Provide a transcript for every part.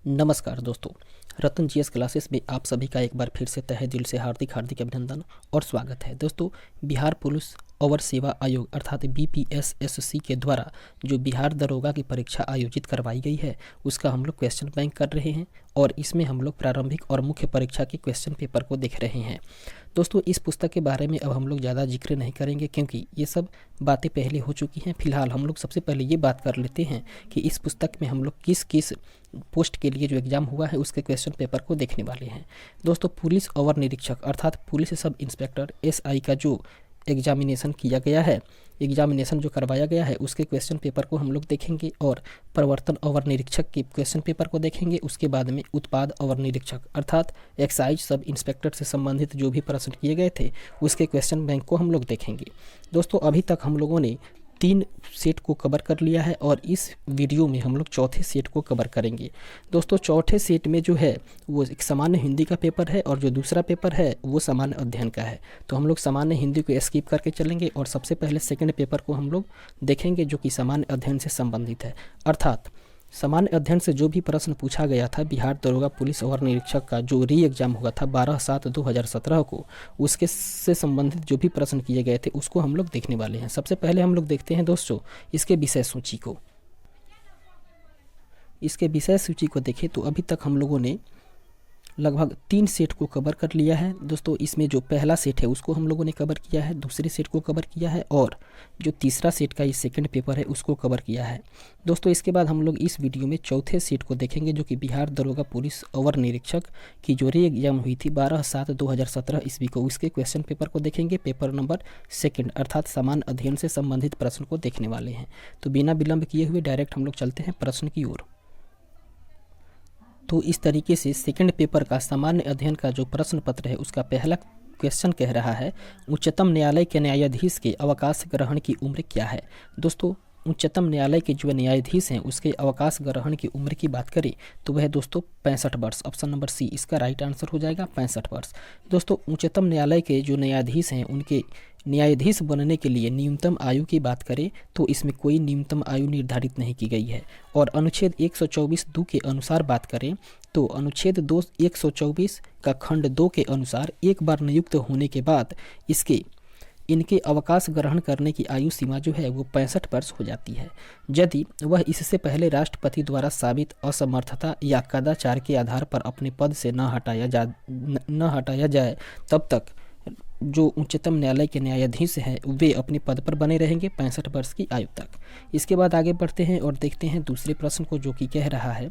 नमस्कार दोस्तों, रतन GS classes में आप सभी का एक बार फिर से तहे दिल से हार्दिक हार्दिक अभिनंदन और स्वागत है। दोस्तों, बिहार पुलिस अवर सेवा आयोग अर्थात बीपीएसएससी के द्वारा जो बिहार दरोगा की परीक्षा आयोजित करवाई गई है उसका हम लोग क्वेश्चन बैंक कर रहे हैं और इसमें हम लोग प्रारंभिक और मुख्य परीक्षा के क्वेश्चन पेपर को देख रहे हैं। दोस्तों, इस पुस्तक के बारे में अब हम लोग ज़्यादा जिक्र नहीं करेंगे क्योंकि ये सब बातें पहले हो चुकी हैं। फिलहाल हम लोग सबसे पहले ये बात कर लेते हैं कि इस पुस्तक में हम लोग किस किस पोस्ट के लिए जो एग्ज़ाम हुआ है उसके क्वेश्चन पेपर को देखने वाले हैं। दोस्तों, पुलिस अवर निरीक्षक अर्थात पुलिस सब इंस्पेक्टर एसआई का जो एग्जामिनेशन किया गया है, एग्जामिनेशन जो करवाया गया है उसके क्वेश्चन पेपर को हम लोग देखेंगे और प्रवर्तन अवर निरीक्षक के क्वेश्चन पेपर को देखेंगे। उसके बाद में उत्पाद अवर निरीक्षक अर्थात एक्साइज सब इंस्पेक्टर से संबंधित जो भी प्रश्न किए गए थे उसके क्वेश्चन बैंक को हम लोग देखेंगे। दोस्तों, अभी तक हम लोगों ने 3 सेट को कवर कर लिया है और इस वीडियो में हम लोग चौथे सेट को कवर करेंगे। दोस्तों, चौथे सेट में जो है वो एक सामान्य हिंदी का पेपर है और जो दूसरा पेपर है वो सामान्य अध्ययन का है। तो हम लोग सामान्य हिंदी को स्किप करके चलेंगे और सबसे पहले सेकंड पेपर को हम लोग देखेंगे जो कि सामान्य अध्ययन से संबंधित है। अर्थात सामान्य अध्ययन से जो भी प्रश्न पूछा गया था बिहार दरोगा पुलिस अवर निरीक्षक का जो री एग्जाम हुआ था 12/7/2017 को, उसके से संबंधित जो भी प्रश्न किए गए थे उसको हम लोग देखने वाले हैं। सबसे पहले हम लोग देखते हैं दोस्तों इसके विषय सूची को। इसके विषय सूची को देखें तो अभी तक हम लोगों ने लगभग 3 सेट को कवर कर लिया है। दोस्तों, इसमें जो पहला सेट है उसको हम लोगों ने कवर किया है, दूसरे सेट को कवर किया है और जो तीसरा सेट का ये सेकंड पेपर है उसको कवर किया है। दोस्तों, इसके बाद हम लोग इस वीडियो में चौथे सेट को देखेंगे जो कि बिहार दरोगा पुलिस अवर निरीक्षक की जो री एग्जाम हुई थी 12/7/2017 ईस्वी को, उसके क्वेश्चन पेपर को देखेंगे। पेपर नंबर सेकेंड अर्थात सामान्य अध्ययन से संबंधित प्रश्न को देखने वाले हैं। तो बिना विलंब किए हुए डायरेक्ट हम लोग चलते हैं प्रश्न की ओर। तो इस तरीके से सेकंड पेपर का सामान्य अध्ययन का जो प्रश्न पत्र है उसका पहला क्वेश्चन कह रहा है, उच्चतम न्यायालय के न्यायाधीश के अवकाश ग्रहण की उम्र क्या है। दोस्तों, उच्चतम न्यायालय के जो न्यायाधीश हैं उसके अवकाश ग्रहण की उम्र की बात करें तो वह दोस्तों 65 वर्ष, ऑप्शन नंबर सी इसका राइट आंसर हो जाएगा 65 वर्ष। दोस्तों, उच्चतम न्यायालय के जो न्यायाधीश हैं उनके न्यायाधीश बनने के लिए न्यूनतम आयु की बात करें तो इसमें कोई न्यूनतम आयु निर्धारित नहीं की गई है। और अनुच्छेद 124(2) के अनुसार बात करें तो अनुच्छेद 124 का खंड 2 के अनुसार एक बार नियुक्त होने के बाद इनके अवकाश ग्रहण करने की आयु सीमा जो है वो 65 वर्ष हो जाती है। यदि वह इससे पहले राष्ट्रपति द्वारा साबित असमर्थता या कदाचार के आधार पर अपने पद से न हटाया जाए तब तक जो उच्चतम न्यायालय के न्यायाधीश हैं वे अपने पद पर बने रहेंगे 65 वर्ष की आयु तक। इसके बाद आगे बढ़ते हैं और देखते हैं दूसरे प्रश्न को जो कि कह रहा है,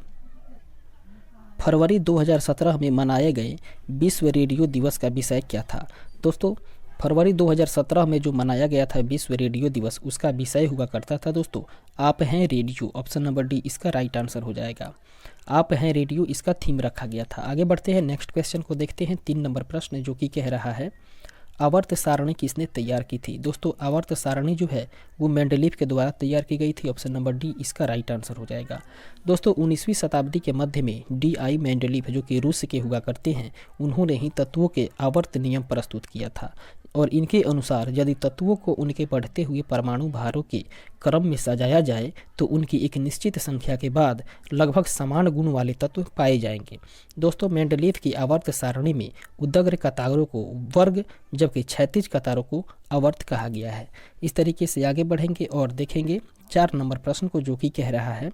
फरवरी 2017 में मनाए गए विश्व रेडियो दिवस का विषय क्या था। दोस्तों, फरवरी 2017 में जो मनाया गया था विश्व रेडियो दिवस उसका विषय हुआ करता था दोस्तों आप हैं रेडियो, ऑप्शन नंबर डी इसका राइट आंसर हो जाएगा। आप हैं रेडियो इसका थीम रखा गया था। आगे बढ़ते हैं नेक्स्ट क्वेश्चन को देखते हैं। 3 नंबर प्रश्न जो कि कह रहा है, आवर्त सारणी किसने तैयार की थी। दोस्तों, आवर्त सारणी जो है वो मेंडलीव के द्वारा तैयार की गई थी, ऑप्शन नंबर डी इसका राइट आंसर हो जाएगा। दोस्तों, 19वीं शताब्दी के मध्य में डी.आई. मेंडलीव जो कि रूस के हुआ करते हैं उन्होंने ही तत्वों के आवर्त नियम प्रस्तुत किया था और इनके अनुसार यदि तत्वों को उनके बढ़ते हुए परमाणु भारों के क्रम में सजाया जाए तो उनकी एक निश्चित संख्या के बाद लगभग समान गुण वाले तत्व पाए जाएंगे। दोस्तों, मेंडलीव की आवर्त सारणी में उदग्र कतारों को वर्ग जबकि क्षैतिज कतारों को आवर्त कहा गया है। इस तरीके से आगे बढ़ेंगे और देखेंगे 4 नंबर प्रश्न को जो कि कह रहा है,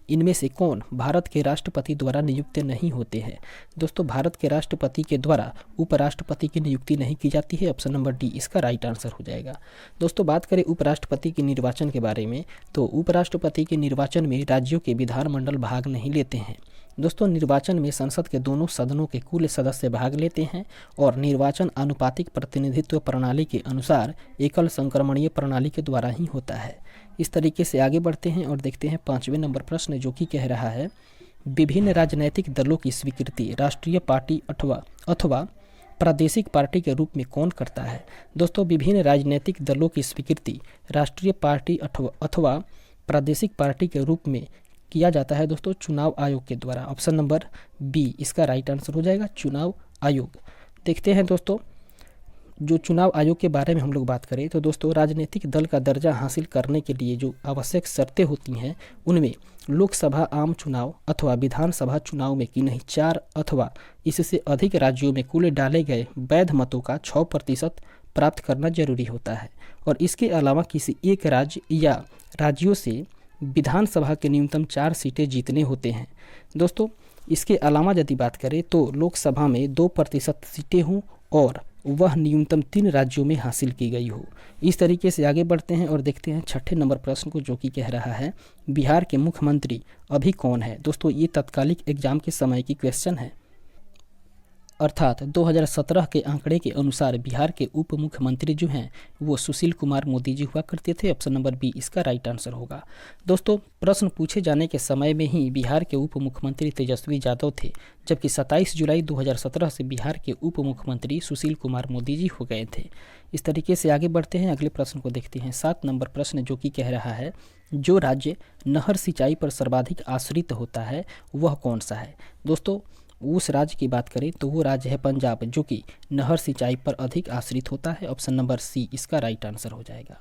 इनमें से कौन भारत के राष्ट्रपति द्वारा नियुक्त नहीं होते हैं। दोस्तों, भारत के राष्ट्रपति के द्वारा उपराष्ट्रपति की नियुक्ति नहीं की जाती है, ऑप्शन नंबर डी इसका राइट आंसर हो जाएगा। दोस्तों, बात करें उपराष्ट्रपति के निर्वाचन के बारे में तो उपराष्ट्रपति के निर्वाचन में राज्यों के विधानमंडल भाग नहीं लेते हैं। दोस्तों, निर्वाचन में संसद के दोनों सदनों के कुल सदस्य भाग लेते हैं और निर्वाचन आनुपातिक प्रतिनिधित्व प्रणाली के अनुसार एकल संक्रमणीय प्रणाली के द्वारा ही होता है। इस तरीके से आगे बढ़ते हैं और देखते हैं 5वें नंबर प्रश्न जो कि कह रहा है, विभिन्न राजनैतिक दलों की स्वीकृति राष्ट्रीय पार्टी अथवा प्रादेशिक पार्टी के रूप में कौन करता है। दोस्तों, विभिन्न राजनीतिक दलों की स्वीकृति राष्ट्रीय पार्टी अथवा प्रादेशिक पार्टी के रूप में किया जाता है दोस्तों चुनाव आयोग के द्वारा, ऑप्शन नंबर बी इसका राइट आंसर हो जाएगा चुनाव आयोग। देखते हैं दोस्तों, जो चुनाव आयोग के बारे में हम लोग बात करें तो दोस्तों राजनीतिक दल का दर्जा हासिल करने के लिए जो आवश्यक शर्तें होती हैं उनमें लोकसभा आम चुनाव अथवा विधानसभा चुनाव में कि नहीं 4 अथवा इससे अधिक राज्यों में कुल डाले गए वैध मतों का 6% प्राप्त करना जरूरी होता है और इसके अलावा किसी एक राज्य या राज्यों से विधानसभा के न्यूनतम 4 सीटें जीतने होते हैं। दोस्तों इसके अलावा यदि बात करें तो लोकसभा में 2% सीटें हों और वह न्यूनतम 3 राज्यों में हासिल की गई हो। इस तरीके से आगे बढ़ते हैं और देखते हैं छठे नंबर प्रश्न को, जो कि कह रहा है बिहार के मुख्यमंत्री अभी कौन है। दोस्तों ये तत्कालिक एग्जाम के समय की क्वेश्चन है, अर्थात 2017 के आंकड़े के अनुसार बिहार के उप मुख्यमंत्री जो हैं वो सुशील कुमार मोदी जी हुआ करते थे। ऑप्शन नंबर बी इसका राइट आंसर होगा। दोस्तों प्रश्न पूछे जाने के समय में ही बिहार के उप मुख्यमंत्री तेजस्वी यादव थे, जबकि 27 जुलाई 2017 से बिहार के उप मुख्यमंत्री सुशील कुमार मोदी जी हो गए थे। इस तरीके से आगे बढ़ते हैं, अगले प्रश्न को देखते हैं। 7 नंबर प्रश्न जो कि कह रहा है जो राज्य नहर सिंचाई पर सर्वाधिक आश्रित होता है वह कौन सा है। दोस्तों उस राज्य की बात करें तो वो राज्य है पंजाब, जो कि नहर सिंचाई पर अधिक आश्रित होता है। ऑप्शन नंबर सी इसका राइट आंसर हो जाएगा।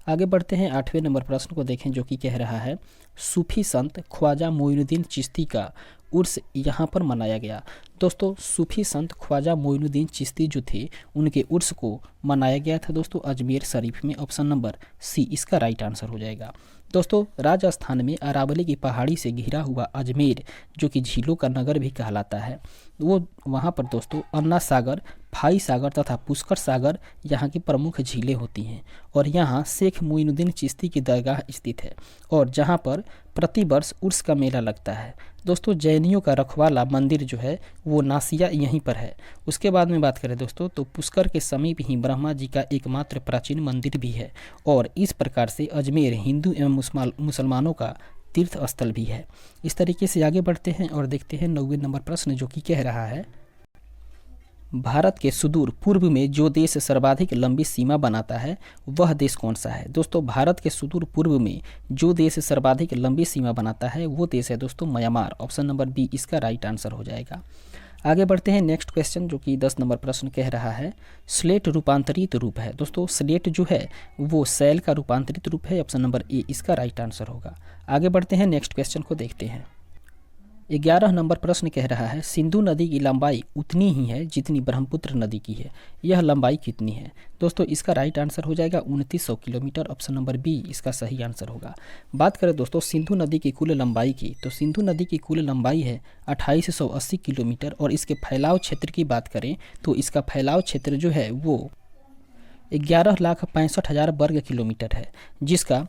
आगे बढ़ते हैं, 8वें नंबर प्रश्न को देखें, जो कि कह रहा है सूफी संत ख्वाजा मोइनुद्दीन चिश्ती का उर्स यहाँ पर मनाया गया। दोस्तों सूफी संत ख्वाजा मोइनुद्दीन चिश्ती जो थे उनके उर्स को मनाया गया था दोस्तों अजमेर शरीफ में। ऑप्शन नंबर सी इसका राइट आंसर हो जाएगा। दोस्तों राजस्थान में अरावली की पहाड़ी से घिरा हुआ अजमेर, जो कि झीलों का नगर भी कहलाता है, वो वहाँ पर दोस्तों अन्ना सागर, फाई सागर तथा पुष्कर सागर यहाँ की प्रमुख झीलें होती हैं और यहाँ शेख मोइनुद्दीन चिश्ती की दरगाह स्थित है और जहाँ पर प्रतिवर्ष उर्स का मेला लगता है। दोस्तों जैनियों का रखवाला मंदिर जो है वो नासिया यहीं पर है। उसके बाद में बात करें दोस्तों तो पुष्कर के समीप ही ब्रह्मा जी का एकमात्र प्राचीन मंदिर भी है और इस प्रकार से अजमेर हिंदू एवं मुसलमानों का तीर्थ स्थल भी है। इस तरीके से आगे बढ़ते हैं और देखते हैं 9वें नंबर प्रश्न, जो कि कह रहा है भारत के सुदूर पूर्व में जो देश सर्वाधिक लंबी सीमा बनाता है वह देश कौन सा है। दोस्तों भारत के सुदूर पूर्व में जो देश सर्वाधिक लंबी सीमा बनाता है वो देश है दोस्तों म्यांमार। ऑप्शन नंबर बी इसका राइट आंसर हो जाएगा। आगे बढ़ते हैं, नेक्स्ट क्वेश्चन जो कि 10 नंबर प्रश्न कह रहा है स्लेट रूपांतरित रूप है। दोस्तों स्लेट जो है वो सैल का रूपांतरित रूप है। ऑप्शन नंबर ए इसका राइट आंसर होगा। आगे बढ़ते हैं, नेक्स्ट क्वेश्चन को देखते हैं। 11 नंबर प्रश्न कह रहा है सिंधु नदी की लंबाई उतनी ही है जितनी ब्रह्मपुत्र नदी की है, यह लंबाई कितनी है। दोस्तों इसका राइट आंसर हो जाएगा 2900 किलोमीटर। ऑप्शन नंबर बी इसका सही आंसर होगा। बात करें दोस्तों सिंधु नदी की कुल लंबाई की, तो सिंधु नदी की कुल लंबाई है 2880 किलोमीटर और इसके फैलाव क्षेत्र की बात करें तो इसका फैलाव क्षेत्र जो है वो 11,65,000 वर्ग किलोमीटर है, जिसका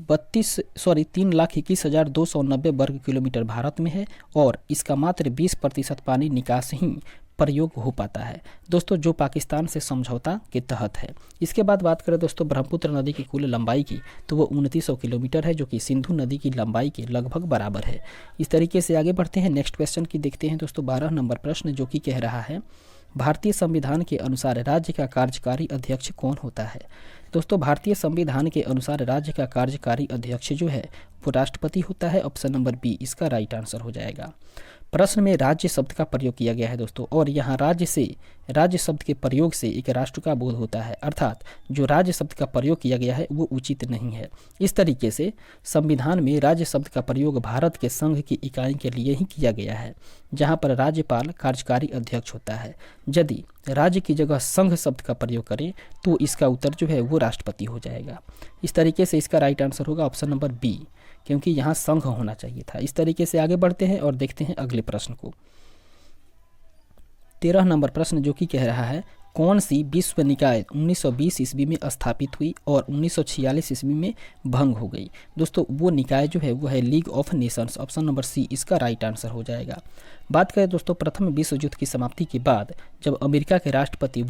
3,21,290 वर्ग किलोमीटर भारत में है और इसका मात्र 20% पानी निकास ही प्रयोग हो पाता है दोस्तों, जो पाकिस्तान से समझौता के तहत है। इसके बाद बात करें दोस्तों ब्रह्मपुत्र नदी की कुल लंबाई की, तो वो 2900 किलोमीटर है, जो कि सिंधु नदी की लंबाई के लगभग बराबर है। इस तरीके से आगे बढ़ते हैं, नेक्स्ट क्वेश्चन की देखते हैं दोस्तों। 12 नंबर प्रश्न जो कि कह रहा है भारतीय संविधान के अनुसार राज्य का कार्यकारी अध्यक्ष कौन होता है। दोस्तों भारतीय संविधान के अनुसार राज्य का कार्यकारी अध्यक्ष जो है वो राष्ट्रपति होता है। ऑप्शन नंबर बी इसका राइट आंसर हो जाएगा। प्रश्न में राज्य शब्द का प्रयोग किया गया है दोस्तों, और यहाँ राज्य शब्द के प्रयोग से एक राष्ट्र का बोध होता है, अर्थात जो राज्य शब्द का प्रयोग किया गया है वो उचित नहीं है। इस तरीके से संविधान में राज्य शब्द का प्रयोग भारत के संघ की इकाई के लिए ही किया गया है, जहाँ पर राज्यपाल कार्यकारी अध्यक्ष होता है। यदि राज्य की जगह संघ शब्द का प्रयोग करें तो इसका उत्तर जो है वो राष्ट्रपति हो जाएगा। इस तरीके से इसका राइट आंसर होगा ऑप्शन नंबर बी, क्योंकि यहाँ संघ होना चाहिए था। इस तरीके से आगे बढ़ते हैं और देखते हैं अगले प्रश्न को। 13 नंबर प्रश्न जो कि कह रहा है कौन सी विश्व निकाय 1920 ईस्वी में स्थापित हुई और 1946 ईस्वी में भंग हो गई। दोस्तों वो निकाय जो है वो है league of nations. Option number C इसका राइट आंसर हो जाएगा। बात करें दोस्तों प्रथम विश्व युद्ध की समाप्ति के बाद जब अमेरिका के राष्ट्रपति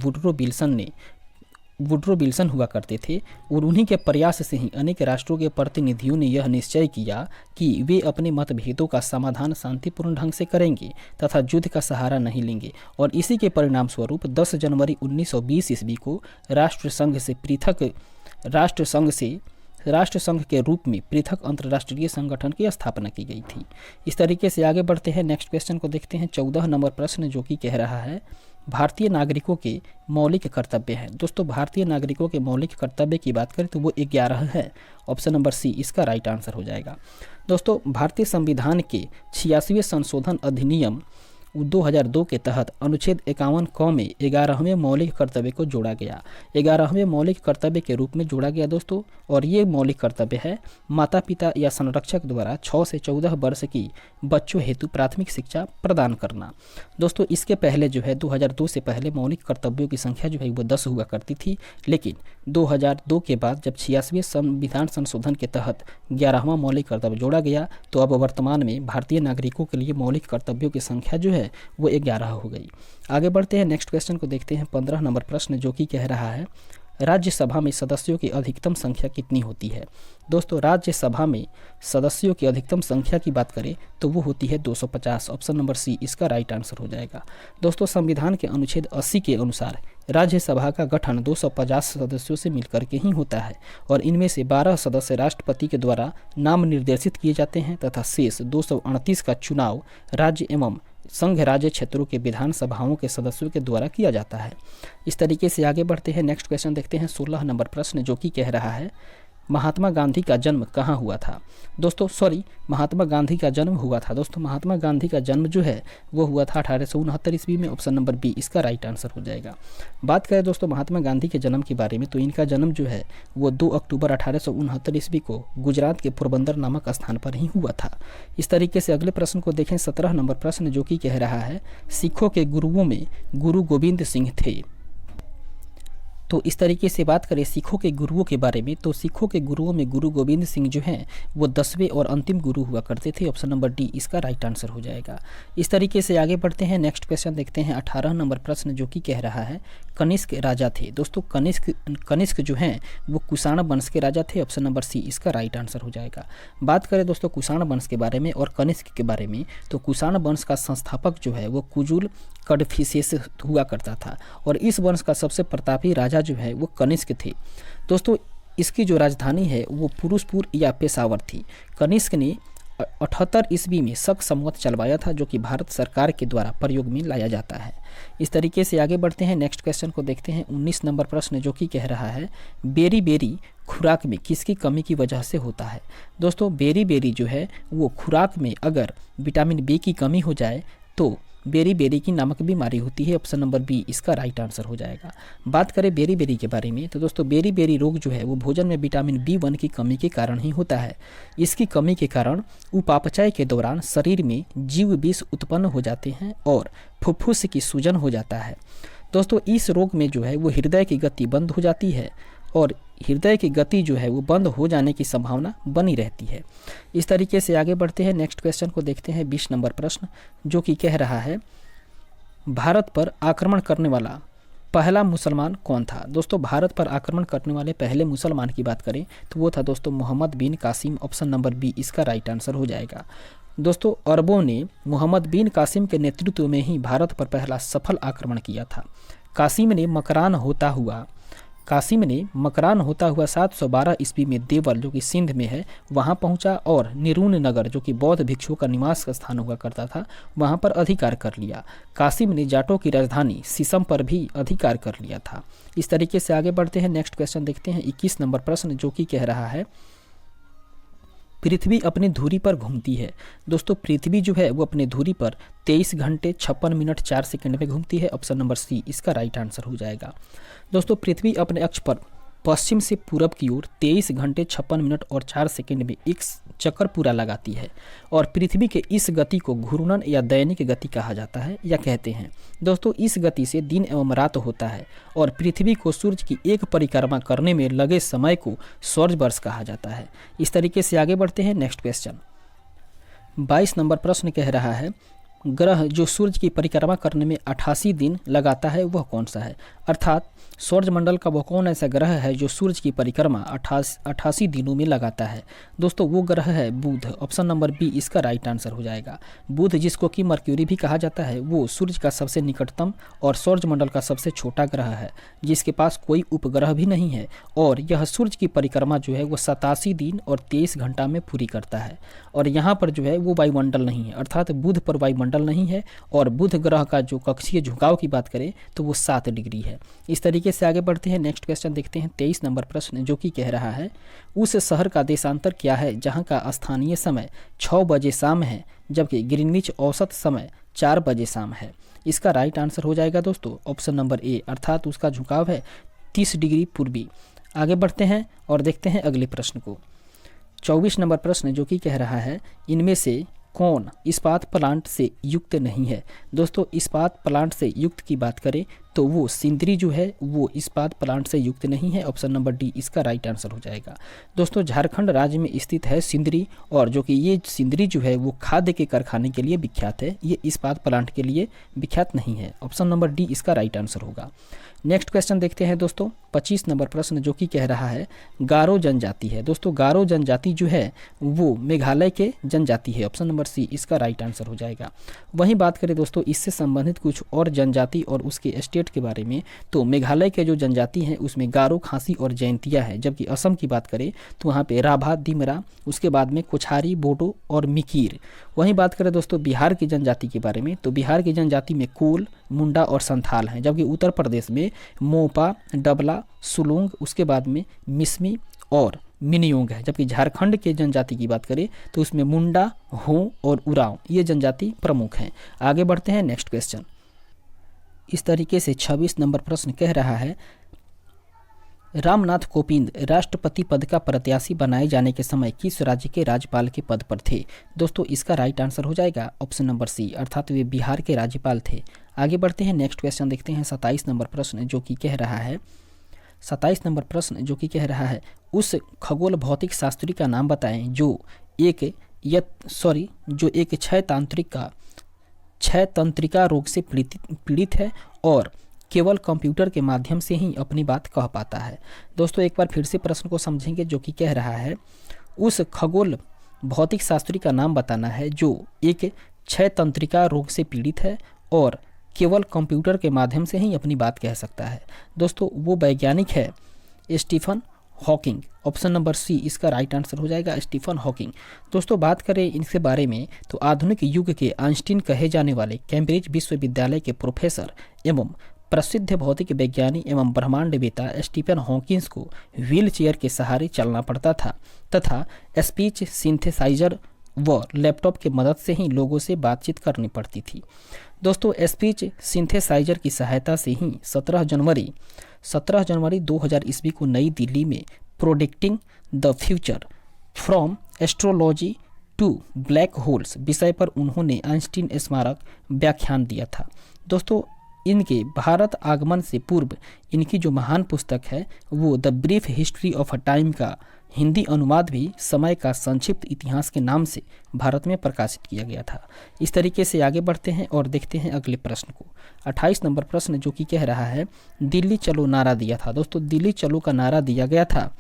वुडरो विल्सन हुआ करते थे और उन्हीं के प्रयास से ही अनेक राष्ट्रों के प्रतिनिधियों ने यह निश्चय किया कि वे अपने मतभेदों का समाधान शांतिपूर्ण ढंग से करेंगे तथा युद्ध का सहारा नहीं लेंगे, और इसी के परिणाम स्वरूप 10 जनवरी 1920 ईस्वी को राष्ट्रसंघ के रूप में पृथक अंतर्राष्ट्रीय संगठन की स्थापना की गई थी। इस तरीके से आगे बढ़ते हैं, नेक्स्ट क्वेश्चन को देखते हैं। 14 नंबर प्रश्न जो कि कह रहा है भारतीय नागरिकों के मौलिक कर्तव्य हैं। दोस्तों भारतीय नागरिकों के मौलिक कर्तव्य की बात करें तो वो 11 है। ऑप्शन नंबर सी इसका राइट आंसर हो जाएगा। दोस्तों भारतीय संविधान के 86वें संशोधन अधिनियम 2002 के तहत अनुच्छेद 51 क में 11वें मौलिक कर्तव्य को जोड़ा गया। 11वें मौलिक कर्तव्य के रूप में जोड़ा गया दोस्तों, और ये मौलिक कर्तव्य है माता पिता या संरक्षक द्वारा 6 से 14 वर्ष की बच्चों हेतु प्राथमिक शिक्षा प्रदान करना। दोस्तों इसके पहले जो है 2002 से पहले मौलिक कर्तव्यों की संख्या जो है वो 10 हुआ करती थी, लेकिन 2002 के बाद जब 86वें संविधान संशोधन के तहत 11वां मौलिक कर्तव्य जोड़ा गया तो अब वर्तमान में भारतीय नागरिकों के लिए मौलिक कर्तव्यों की संख्या जो है वो 11 हो गई। आगे बढ़ते हैं, नेक्स्ट क्वेश्चन को देखते हैं। 15 नंबर प्रश्न जो कि कह रहा है राज्यसभा में सदस्यों की अधिकतम संख्या कितनी होती है। दोस्तों राज्यसभा में सदस्यों की अधिकतम संख्या की बात करें तो वो होती है 250। ऑप्शन नंबर सी इसका राइट आंसर हो जाएगा। दोस्तों संविधान के अनुच्छेद 80 के अनुसार राज्यसभा का गठन 250 सदस्यों से मिलकर के ही होता है और इनमें से 12 सदस्य राष्ट्रपति के द्वारा नाम निर्देशित किए जाते हैं तथा शेष 238 का चुनाव राज्य एवं संघ राज्य क्षेत्रों के विधानसभाओं के सदस्यों के द्वारा किया जाता है। इस तरीके से आगे बढ़ते हैं, नेक्स्ट क्वेश्चन देखते हैं। 16 नंबर प्रश्न जो कि कह रहा है महात्मा गांधी का जन्म कहाँ हुआ था। दोस्तों महात्मा गांधी का जन्म हुआ था। दोस्तों महात्मा गांधी का जन्म जो है वो हुआ था 1869 ईस्वी में। ऑप्शन नंबर बी इसका राइट आंसर हो जाएगा। बात करें दोस्तों महात्मा गांधी के जन्म के बारे में तो इनका जन्म जो है वो 2 अक्टूबर 1869 ईस्वी को गुजरात के पोरबंदर नामक स्थान पर ही हुआ था। इस तरीके से अगले प्रश्न को देखें। 17 नंबर प्रश्न जो कि कह रहा है सिखों के गुरुओं में गुरु गोविंद सिंह थे। तो इस तरीके से बात करें सिखों के गुरुओं के बारे में तो सिखों के गुरुओं में गुरु गोविंद सिंह जो हैं वो 10वें और अंतिम गुरु हुआ करते थे। ऑप्शन नंबर डी इसका राइट आंसर हो जाएगा। इस तरीके से आगे बढ़ते हैं, नेक्स्ट क्वेश्चन देखते हैं। 18 नंबर प्रश्न जो कि कह रहा है कनिष्क राजा थे। दोस्तों कनिष्क जो हैं वो कुषाण वंश के राजा थे। ऑप्शन नंबर सी इसका राइट आंसर हो जाएगा। बात करें दोस्तों कुषाण वंश के बारे में और कनिष्क के बारे में तो कुषाण वंश का संस्थापक जो है वो कुजुल कडफिसेस हुआ करता था और इस वंश का सबसे प्रतापी राजा जो है वो कनिष्क थे। दोस्तों इसकी जो राजधानी है वो फिरोजपुर या पेशावर थी। कनिष्क ने 78 ईस्वी में शक संवत चलवाया था जो कि भारत सरकार के द्वारा प्रयोग में लाया जाता है। इस तरीके से आगे बढ़ते हैं, नेक्स्ट क्वेश्चन को देखते हैं। 19 नंबर प्रश्न जो कि कह रहा है बेरी बेरी खुराक में किसकी कमी की वजह से होता है। दोस्तों बेरी बेरी जो है वो खुराक में अगर विटामिन बी की कमी हो जाए तो बेरी बेरी की नामक बीमारी होती है। ऑप्शन नंबर बी इसका राइट आंसर हो जाएगा। बात करें बेरी बेरी के बारे में तो दोस्तों बेरी बेरी रोग जो है वो भोजन में विटामिन B1 की कमी के कारण ही होता है। इसकी कमी के कारण उपापचय के दौरान शरीर में जीव विष उत्पन्न हो जाते हैं और फुफ्फुस की सूजन हो जाता है। दोस्तों इस रोग में जो है वो हृदय की गति बंद हो जाती है और हृदय की गति जो है वो बंद हो जाने की संभावना बनी रहती है। इस तरीके से आगे बढ़ते हैं, नेक्स्ट क्वेश्चन को देखते हैं। 20 नंबर प्रश्न जो कि कह रहा है भारत पर आक्रमण करने वाला पहला मुसलमान कौन था। दोस्तों भारत पर आक्रमण करने वाले पहले मुसलमान की बात करें तो वो था दोस्तों मोहम्मद बिन कासिम। ऑप्शन नंबर बी इसका राइट आंसर हो जाएगा। दोस्तों अरबों ने मोहम्मद बिन कासिम के नेतृत्व में ही भारत पर पहला सफल आक्रमण किया था। कासिम ने मकरान होता हुआ 712 ईस्वी में देवल जो कि सिंध में है वहां पहुंचा और निरून नगर जो कि बौद्ध भिक्षुओं का निवास स्थान हुआ करता था वहां पर अधिकार कर लिया। कासिम ने जाटों की राजधानी सिसम पर भी अधिकार कर लिया था। इस तरीके से आगे बढ़ते हैं, नेक्स्ट क्वेश्चन देखते हैं। 21 नंबर प्रश्न जो कि कह रहा है पृथ्वी अपनी धुरी पर घूमती है। दोस्तों पृथ्वी जो है वो अपनी धुरी पर 23 घंटे 56 मिनट 4 सेकंड में घूमती है। ऑप्शन नंबर सी इसका राइट आंसर हो जाएगा। दोस्तों पृथ्वी अपने अक्ष पर पश्चिम से पूरब की ओर 23 घंटे 56 मिनट और 4 सेकंड में एक चक्कर पूरा लगाती है और पृथ्वी के इस गति को घूर्णन या दैनिक गति कहा जाता है या कहते हैं। दोस्तों इस गति से दिन एवं रात होता है और पृथ्वी को सूर्य की एक परिक्रमा करने में लगे समय को सौर वर्ष कहा जाता है। इस तरीके से आगे बढ़ते हैं, नेक्स्ट क्वेश्चन। 22 नंबर प्रश्न कह रहा है ग्रह जो सूर्य की परिक्रमा करने में 88 दिन लगाता है वह कौन सा है। अर्थात सौरमंडल का वह कौन ऐसा ग्रह है जो सूर्य की परिक्रमा 88 दिनों में लगाता है। दोस्तों वो ग्रह है बुध। ऑप्शन नंबर बी इसका राइट आंसर हो जाएगा। बुध जिसको कि मर्क्यूरी भी कहा जाता है वो सूर्य का सबसे निकटतम और सौरमंडल का सबसे छोटा ग्रह है जिसके पास कोई उपग्रह भी नहीं है और यह सूर्य की परिक्रमा जो है वो 87 दिन और 23 घंटा में पूरी करता है और यहाँ पर जो है वो वायुमंडल नहीं है। अर्थात बुध पर वायुमंडल मंडल नहीं है, और बुध ग्रह का जो कक्षीय झुकाव की बात करें तो वो 7 डिग्री है। इस तरीके से आगे बढ़ते हैं। नेक्स्ट क्वेश्चन देखते हैं 23 नंबर प्रश्न, जो कि कह रहा है उस शहर का देशांतर क्या है जहाँ का स्थानीय समय 6 बजे शाम है जबकि ग्रीनविच औसत समय 4 बजे शाम है। इसका राइट आंसर हो जाएगा दोस्तों ऑप्शन नंबर ए, अर्थात उसका झुकाव है 30 डिग्री पूर्वी। आगे बढ़ते हैं और देखते हैं अगले प्रश्न को। 24 नंबर प्रश्न, जो कि कह रहा है इनमें से कौन इस्पात प्लांट से युक्त नहीं है। दोस्तों इस्पात प्लांट से युक्त की बात करें तो वो सिंदरी जो है वो इस्पात प्लांट से युक्त नहीं है। ऑप्शन नंबर डी इसका राइट आंसर हो जाएगा। दोस्तों झारखंड राज्य में स्थित है सिंदरी, और जो कि ये सिंदरी जो है वो खाद्य के कारखाने के लिए विख्यात है, ये इस्पात प्लांट के लिए विख्यात नहीं है। ऑप्शन नंबर डी इसका राइट आंसर होगा। नेक्स्ट क्वेश्चन देखते हैं दोस्तों 25 नंबर प्रश्न, जो कि कह रहा है गारो जनजाति है। दोस्तों गारो जनजाति जो है वो मेघालय के जनजाति है। ऑप्शन नंबर सी इसका राइट आंसर हो जाएगा। वहीं बात करें दोस्तों इससे संबंधित कुछ और जनजाति और उसके स्टेट के बारे में, तो मेघालय के जो जनजाति हैं उसमें गारो, खासी और जयंतिया है, जबकि असम की बात करें तो वहाँ पे राभा, दिमरा, उसके बाद में कोछारी, बोडो और मिकीर। वहीं बात करें दोस्तों बिहार की जनजाति के बारे में, तो बिहार की जनजाति में कोल, मुंडा और संथाल हैं, जबकि उत्तर प्रदेश में मोपा, डबला, सुलूंग, उसके बाद में मिसमी और मिनियोंग है। जबकि झारखंड के जनजाति की बात करें तो उसमें मुंडा, हो और उरांव ये जनजाति प्रमुख हैं। आगे बढ़ते हैं नेक्स्ट क्वेश्चन। इस तरीके से 26 नंबर प्रश्न कह रहा है रामनाथ कोविंद राष्ट्रपति पद का प्रत्याशी बनाए जाने के समय किस राज्य के राज्यपाल के पद पर थे। दोस्तों इसका राइट आंसर हो जाएगा ऑप्शन नंबर सी, अर्थात वे बिहार के राज्यपाल थे। आगे बढ़ते हैं नेक्स्ट क्वेश्चन देखते हैं 27 नंबर प्रश्न, जो कि कह रहा है 27 नंबर प्रश्न जो कि कह रहा है उस खगोल भौतिक शास्त्री का नाम बताएं जो एक क्षय तंत्रिका रोग से पीड़ित है और केवल कंप्यूटर के माध्यम से ही अपनी बात कह पाता है। दोस्तों एक बार फिर से प्रश्न को समझेंगे, जो कि कह रहा है उस खगोल भौतिक शास्त्री का नाम बताना है जो एक क्षय तंत्रिका रोग से पीड़ित है और केवल कंप्यूटर के माध्यम से ही अपनी बात कह सकता है। दोस्तों वो वैज्ञानिक है Stephen Hawking. Option number C इसका राइट आंसर हो जाएगा, स्टीफन हॉकिंग। दोस्तों बात करें इनके बारे में तो आधुनिक युग के आइंस्टीन कहे जाने वाले कैम्ब्रिज विश्वविद्यालय के प्रोफेसर एवं प्रसिद्ध भौतिक वैज्ञानिक एवं ब्रह्मांडवेता स्टीफन हॉकिंस को व्हील चेयर के सहारे चलना पड़ता था तथा स्पीच सिंथेसाइजर व लैपटॉप की मदद से ही लोगों से बातचीत करनी पड़ती थी। दोस्तों स्पीच सिंथेसाइजर की सहायता से ही 17 जनवरी 2000 ईस्वी को नई दिल्ली में predicting the future from astrology to black holes विषय पर उन्होंने आइंस्टीन स्मारक व्याख्यान दिया था। दोस्तों इनके भारत आगमन से पूर्व इनकी जो महान पुस्तक है वो the brief history of a time का हिंदी अनुवाद भी समय का संक्षिप्त इतिहास के नाम से भारत में प्रकाशित किया गया था। इस तरीके से आगे बढ़ते हैं और देखते हैं अगले प्रश्न को। 28 नंबर प्रश्न जो कि कह रहा है दिल्ली चलो नारा दिया था। दोस्तों दिल्ली चलो का नारा दिया गया था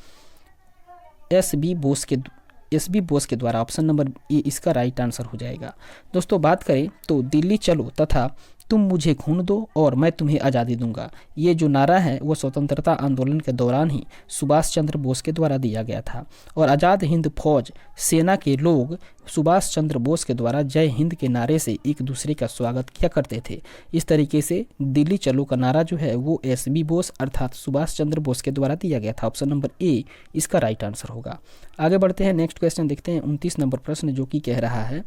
एस बी बोस के द्वारा। ऑप्शन नंबर ए इसका राइट आंसर हो जाएगा। दोस्तों बात करें तो दिल्ली चलो तथा तुम मुझे खून दो और मैं तुम्हें आज़ादी दूंगा, ये जो नारा है वो स्वतंत्रता आंदोलन के दौरान ही सुभाष चंद्र बोस के द्वारा दिया गया था और आज़ाद हिंद फौज सेना के लोग सुभाष चंद्र बोस के द्वारा जय हिंद के नारे से एक दूसरे का स्वागत किया करते थे। इस तरीके से दिल्ली चलो का नारा जो है वो SB बोस अर्थात सुभाष चंद्र बोस के द्वारा दिया गया था। ऑप्शन नंबर ए इसका राइट आंसर होगा। आगे बढ़ते हैं नेक्स्ट क्वेश्चन देखते हैं 29 नंबर प्रश्न जो कि कह रहा है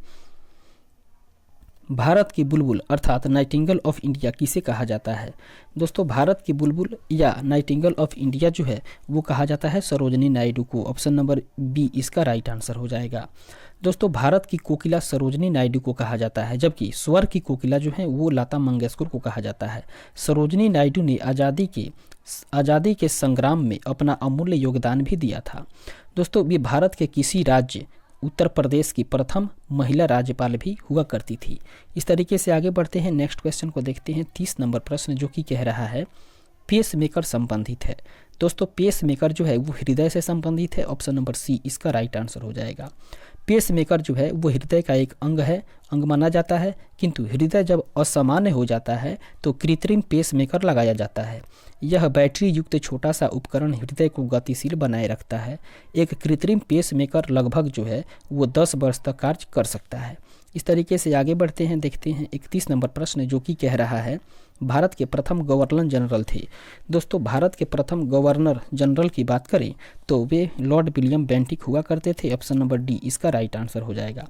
भारत की बुलबुल अर्थात नाइटिंगेल ऑफ इंडिया किसे कहा जाता है। दोस्तों भारत की बुलबुल या नाइटिंगेल ऑफ इंडिया जो है वो कहा जाता है सरोजनी नायडू को। ऑप्शन नंबर बी इसका राइट आंसर हो जाएगा। दोस्तों भारत की कोकिला सरोजनी नायडू को कहा जाता है जबकि स्वर की कोकिला जो है वो लता मंगेशकर को कहा जाता है। सरोजनी नायडू ने आज़ादी के संग्राम में अपना अमूल्य योगदान भी दिया था। दोस्तों ये भारत के किसी राज्य उत्तर प्रदेश की प्रथम महिला राज्यपाल भी हुआ करती थी। इस तरीके से आगे बढ़ते हैं नेक्स्ट क्वेश्चन को देखते हैं 30 नंबर प्रश्न जो कि कह रहा है पेस मेकर संबंधित है। दोस्तों पेस मेकर जो है वो हृदय से संबंधित है। ऑप्शन नंबर सी इसका राइट आंसर हो जाएगा। पेस मेकर जो है वो हृदय का एक अंग माना जाता है, किंतु हृदय जब असामान्य हो जाता है तो कृत्रिम पेस मेकर लगाया जाता है। यह बैटरी युक्त छोटा सा उपकरण हृदय को गतिशील बनाए रखता है। एक कृत्रिम पेस मेकर लगभग जो है वो 10 वर्ष तक कार्य कर सकता है। इस तरीके से आगे बढ़ते हैं, देखते हैं 31 नंबर प्रश्न जो कि कह रहा है भारत के प्रथम गवर्नर जनरल थे। दोस्तों भारत के प्रथम गवर्नर जनरल की बात करें तो वे लॉर्ड विलियम बेंटिक हुआ करते थे। ऑप्शन नंबर डी इसका राइट आंसर हो जाएगा।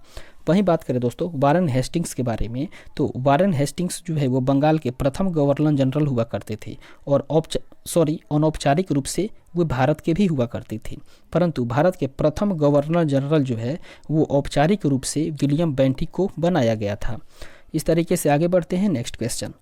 वहीं बात करें दोस्तों वारेन हेस्टिंग्स के बारे में, तो वारेन हेस्टिंग्स जो है वो बंगाल के प्रथम गवर्नर जनरल हुआ करते थे और अनौपचारिक रूप से वो भारत के भी हुआ करते थे, परंतु भारत के प्रथम गवर्नर जनरल जो है वो औपचारिक रूप से विलियम बेंटिक को बनाया गया था। इस तरीके से आगे बढ़ते हैं, नेक्स्ट क्वेश्चन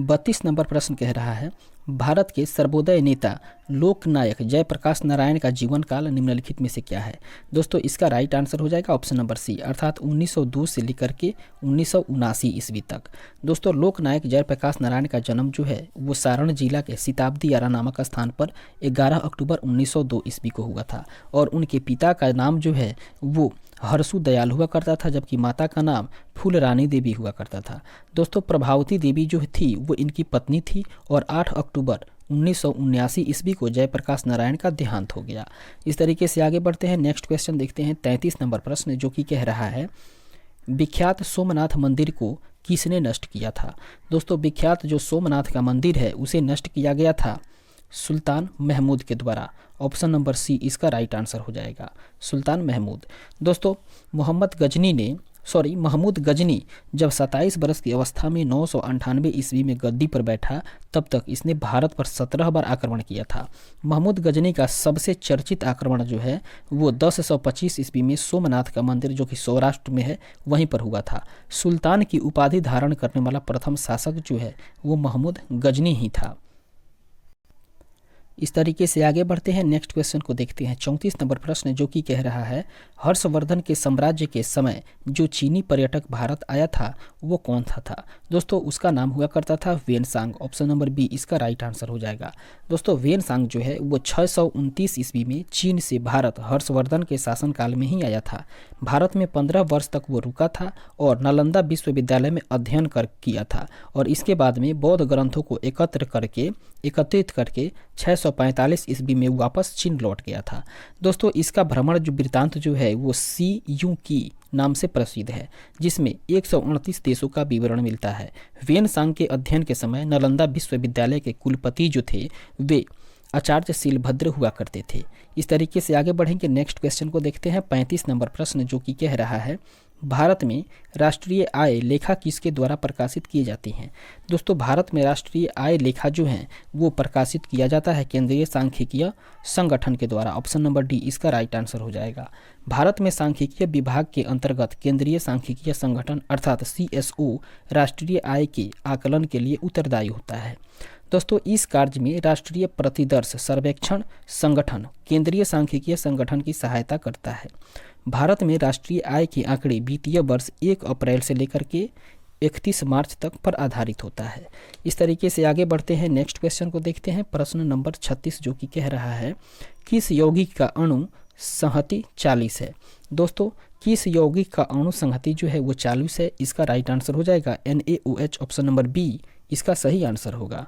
32 नंबर प्रश्न कह रहा है भारत के सर्वोदय नेता लोकनायक जयप्रकाश नारायण का जीवन काल निम्नलिखित में से क्या है। दोस्तों इसका राइट आंसर हो जाएगा ऑप्शन नंबर सी, अर्थात 1902 से लेकर के 1979 ईस्वी तक। दोस्तों लोकनायक जयप्रकाश नारायण का जन्म जो है वो सारण जिला के सिताब्दी आरा नामक स्थान पर 11 अक्टूबर 1902 ईस्वी को हुआ था और उनके पिता का नाम जो है वो हरसु दयाल हुआ करता था, जबकि माता का नाम फूल रानी देवी हुआ करता था। दोस्तों प्रभावती देवी जो थी वो इनकी पत्नी थी और 8 अक्टूबर 1979 ईस्वी को जयप्रकाश नारायण का देहांत हो गया। इस तरीके से आगे बढ़ते हैं, नेक्स्ट क्वेश्चन देखते हैं 33 नंबर प्रश्न जो कि कह रहा है विख्यात सोमनाथ मंदिर को किसने नष्ट किया था। दोस्तों विख्यात जो सोमनाथ का मंदिर है उसे नष्ट किया गया था सुल्तान महमूद के द्वारा। ऑप्शन नंबर सी इसका राइट आंसर हो जाएगा, सुल्तान महमूद। दोस्तों महमूद गजनी जब 27 वर्ष की अवस्था में 998 ईस्वी में गद्दी पर बैठा तब तक इसने भारत पर 17 बार आक्रमण किया था। महमूद गजनी का सबसे चर्चित आक्रमण जो है वो 1025 ईस्वी में सोमनाथ का मंदिर जो कि सौराष्ट्र में है वहीं पर हुआ था। सुल्तान की उपाधि धारण करने वाला प्रथम शासक जो है वो महमूद गजनी ही था। इस तरीके से आगे बढ़ते हैं, नेक्स्ट क्वेश्चन को देखते हैं 34 नंबर प्रश्न जो कि कह रहा है हर्षवर्धन के साम्राज्य के समय जो चीनी पर्यटक भारत आया था वो कौन था। दोस्तों उसका नाम हुआ करता था वेनसांग। ऑप्शन नंबर बी इसका राइट आंसर हो जाएगा। दोस्तों वेनसांग जो है वो 629 ईस्वी में चीन से भारत हर्षवर्धन के शासनकाल में ही आया था। भारत में 15 वर्ष तक वो रुका था और नालंदा विश्वविद्यालय में अध्ययन किया था और इसके बाद में बौद्ध ग्रंथों को एकत्रित करके 645 ईस्वी में वापस चीन लौट गया था। दोस्तों इसका भ्रमण जो वृत्तांत जो है वो सी यू की नाम से प्रसिद्ध है, जिसमें 138 देशों का विवरण मिलता है। वेनसांग के अध्ययन के समय नालंदा विश्वविद्यालय के कुलपति जो थे वे आचार्य शीलभद्र हुआ करते थे। इस तरीके से आगे बढ़ेंगे, नेक्स्ट क्वेश्चन को देखते हैं 35 नंबर प्रश्न जो कि कह रहा है भारत में राष्ट्रीय आय लेखा किसके द्वारा प्रकाशित की जाती हैं। दोस्तों भारत में राष्ट्रीय आय लेखा जो है वो प्रकाशित किया जाता है केंद्रीय सांख्यिकीय संगठन के द्वारा। ऑप्शन नंबर डी इसका राइट आंसर हो जाएगा। भारत में सांख्यिकीय विभाग के अंतर्गत केंद्रीय सांख्यिकीय संगठन अर्थात CSO राष्ट्रीय आय के आकलन के लिए उत्तरदायी होता है। दोस्तों इस कार्य में राष्ट्रीय प्रतिदर्श सर्वेक्षण संगठन केंद्रीय सांख्यिकीय संगठन की सहायता करता है। भारत में राष्ट्रीय आय के आंकड़े वित्तीय वर्ष 1 अप्रैल से लेकर के 31 मार्च तक पर आधारित होता है। इस तरीके से आगे बढ़ते हैं, नेक्स्ट क्वेश्चन को देखते हैं प्रश्न नंबर 36 जो कि कह रहा है किस यौगिक का अणु संहति 40 है। दोस्तों किस यौगिक का अणु संहति जो है वो 40 है, इसका राइट आंसर हो जाएगा NaOH। ऑप्शन नंबर बी इसका सही आंसर होगा।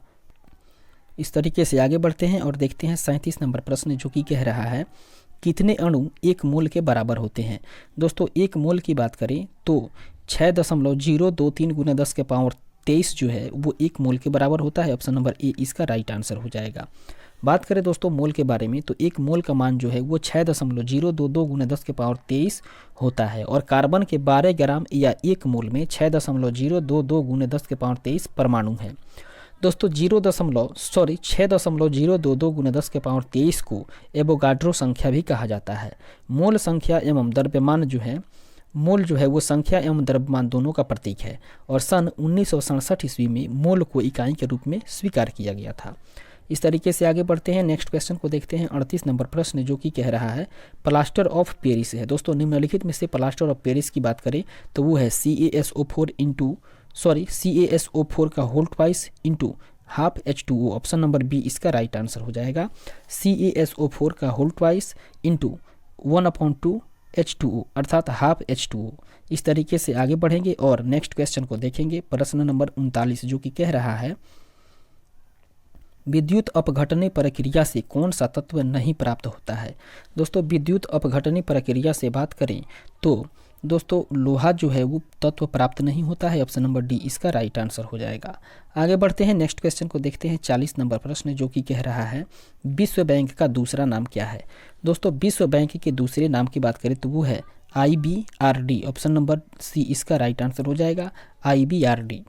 इस तरीके से आगे बढ़ते हैं और देखते हैं 37 नंबर प्रश्न जो कि कह रहा है कितने अणु 1 मोल के बराबर होते हैं। दोस्तों 1 मोल की बात करें तो 6.023 × 10⁻23 जो है वो 1 मोल के बराबर होता है। ऑप्शन नंबर ए इसका राइट आंसर हो जाएगा। बात करें दोस्तों मोल के बारे में तो 1 मोल का मान जो है वो 6.022 × 10⁻23 होता है और कार्बन के 12 ग्राम या 1 मोल में 6.022 × 10⁻23 परमाणु है। दोस्तों 6.022 × 10⁻23 को एवोगाड्रो संख्या भी कहा जाता है। मोल संख्या एवं द्रव्यमान जो है मोल जो है वो संख्या एवं द्रव्यमान दोनों का प्रतीक है और सन 1967 ईस्वी में मोल को इकाई के रूप में स्वीकार किया गया था। इस तरीके से आगे बढ़ते हैं, नेक्स्ट क्वेश्चन को देखते हैं 38 नंबर प्रश्न जो कि कह रहा है प्लास्टर ऑफ पेरिस है। दोस्तों निम्नलिखित में से प्लास्टर ऑफ पेरिस की बात करें तो वो है CaSO4 का whole twice into half H2O। Option number B इसका राइट आंसर हो जाएगा। CaSO4 का होल ट्वाइस इंटू 1/2 H2O अर्थात हाफ H2O। इस तरीके से आगे बढ़ेंगे और नेक्स्ट क्वेश्चन को देखेंगे प्रश्न नंबर 39 जो कि कह रहा है विद्युत अपघटनी प्रक्रिया से कौन सा तत्व नहीं प्राप्त होता है। दोस्तों विद्युत अपघटनी प्रक्रिया से बात करें तो दोस्तों लोहा जो है वो तत्व प्राप्त नहीं होता है, ऑप्शन नंबर डी इसका राइट आंसर हो जाएगा। आगे बढ़ते हैं, नेक्स्ट क्वेश्चन को देखते हैं। 40 नंबर प्रश्न जो कि कह रहा है विश्व बैंक का दूसरा नाम क्या है। दोस्तों विश्व बैंक के दूसरे नाम की बात करें तो वो है IBRD, ऑप्शन नंबर सी इसका राइट आंसर हो जाएगा, IBRD।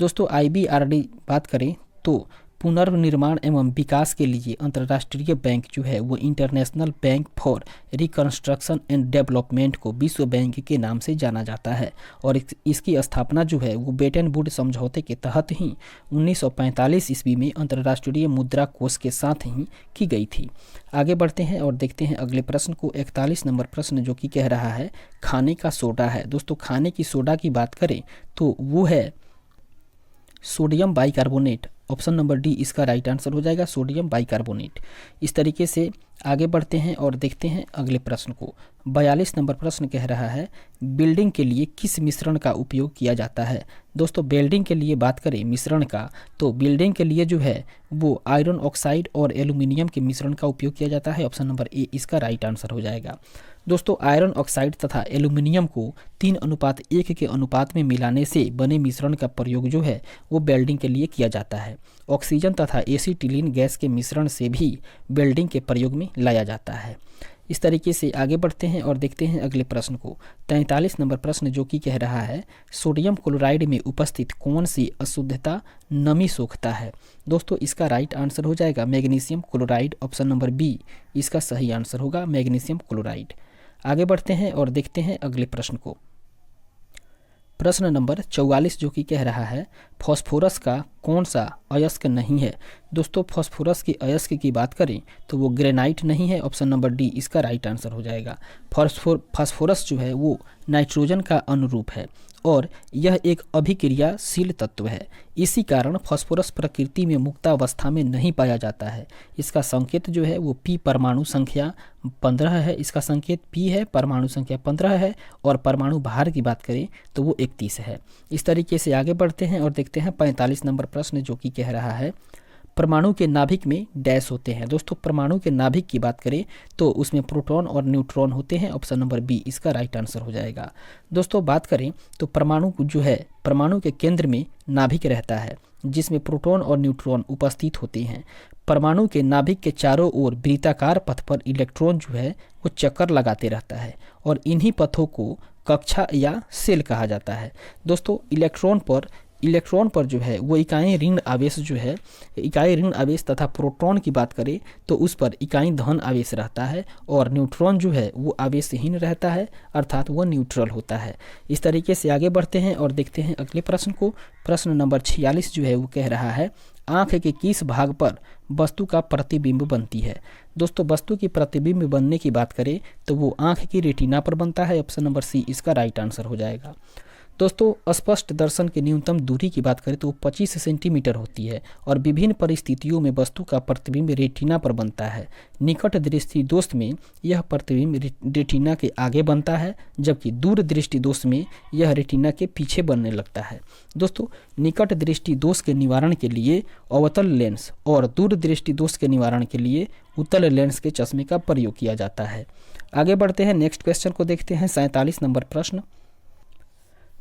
दोस्तों IBRD बात करें तो पुनर्निर्माण एवं विकास के लिए अंतर्राष्ट्रीय बैंक जो है वो international bank for reconstruction and development को विश्व बैंक के नाम से जाना जाता है और इसकी स्थापना जो है वो ब्रेटन वुड्स समझौते के तहत ही 1945 ईस्वी में अंतर्राष्ट्रीय मुद्रा कोष के साथ ही की गई थी। आगे बढ़ते हैं और देखते हैं अगले प्रश्न को। 41 नंबर प्रश्न जो कि कह रहा है खाने का सोडा है। दोस्तों खाने की सोडा की बात करें तो वो है sodium bicarbonate, option number D इसका राइट आंसर हो जाएगा, सोडियम बाइकार्बोनेट। इस तरीके से आगे बढ़ते हैं और देखते हैं अगले प्रश्न को। 42 नंबर प्रश्न कह रहा है बिल्डिंग के लिए किस मिश्रण का उपयोग किया जाता है। दोस्तों बिल्डिंग के लिए बात करें मिश्रण का तो बिल्डिंग के लिए जो है वो आयरन ऑक्साइड और एल्यूमिनियम के मिश्रण का उपयोग किया जाता है, ऑप्शन नंबर ए इसका राइट आंसर हो जाएगा। दोस्तों आयरन ऑक्साइड तथा एल्यूमिनियम को 3:1 के अनुपात में मिलाने से बने मिश्रण का प्रयोग जो है वो वेल्डिंग के लिए किया जाता है। ऑक्सीजन तथा एसीटिलीन गैस के मिश्रण से भी वेल्डिंग के प्रयोग में लाया जाता है। इस तरीके से आगे बढ़ते हैं और देखते हैं अगले प्रश्न को। 43 नंबर प्रश्न जो कि कह रहा है सोडियम क्लोराइड में उपस्थित कौन सी अशुद्धता नमी सोखता है। दोस्तों इसका राइट आंसर हो जाएगा magnesium chloride, option number B इसका सही आंसर होगा, मैग्नीशियम क्लोराइड। आगे बढ़ते हैं और देखते हैं अगले प्रश्न को। प्रश्न नंबर 44 जो कि कह रहा है फास्फोरस का कौन सा अयस्क नहीं है। दोस्तों फास्फोरस के अयस्क की बात करें तो वो ग्रेनाइट नहीं है, ऑप्शन नंबर डी इसका राइट आंसर हो जाएगा। फास्फोरस जो है वो नाइट्रोजन का अनुरूप है और यह एक अभिक्रियाशील तत्व है। इसी कारण फास्फोरस प्रकृति में मुक्तावस्था में नहीं पाया जाता है। इसका संकेत जो है वो पी परमाणु संख्या 15 है, इसका संकेत पी है, परमाणु संख्या 15 है और परमाणु भार की बात करें तो वो 31 है। इस तरीके से आगे बढ़ते हैं और देखते हैं 45 नंबर प्रश्न जो कि कह रहा है परमाणु के नाभिक में डैश होते हैं। दोस्तों परमाणु के नाभिक की बात करें तो उसमें प्रोटॉन और न्यूट्रॉन होते हैं, ऑप्शन नंबर बी इसका राइट आंसर हो जाएगा। दोस्तों बात करें तो परमाणु जो है परमाणु के केंद्र में नाभिक रहता है जिसमें प्रोटॉन और न्यूट्रॉन उपस्थित होते हैं। परमाणु के नाभिक के चारों ओर वृत्ताकार पथ पर इलेक्ट्रॉन जो है वो चक्कर लगाते रहता है और इन्हीं पथों को कक्षा या सेल कहा जाता है। दोस्तों इलेक्ट्रॉन पर जो है वो इकाई ऋण आवेश जो है इकाई ऋण आवेश तथा प्रोटॉन की बात करें तो उस पर इकाई धन आवेश रहता है और न्यूट्रॉन जो है वो आवेशहीन रहता है अर्थात वो न्यूट्रल होता है। इस तरीके से आगे बढ़ते हैं और देखते हैं अगले प्रश्न को। प्रश्न नंबर 46 जो है वो कह रहा है आँख के किस भाग पर वस्तु का प्रतिबिंब बनती है। दोस्तों वस्तु की प्रतिबिंब बनने की बात करें तो वो आँख की रेटिना पर बनता है, ऑप्शन नंबर सी इसका राइट आंसर हो जाएगा। दोस्तों स्पष्ट दर्शन की न्यूनतम दूरी की बात करें तो 25 सेंटीमीटर होती है और विभिन्न परिस्थितियों में वस्तु का प्रतिबिंब रेटिना पर बनता है। निकट दृष्टि दोष में यह प्रतिबिंब रेटिना के आगे बनता है जबकि दूर दृष्टि दोष में यह रेटिना के पीछे बनने लगता है। दोस्तों निकट दृष्टि दोष के निवारण के लिए अवतल लेंस और दूर दृष्टि दोष के निवारण के लिए उत्तल लेंस के चश्मे का प्रयोग किया जाता है। आगे बढ़ते हैं, नेक्स्ट क्वेश्चन को देखते हैं। 47 नंबर प्रश्न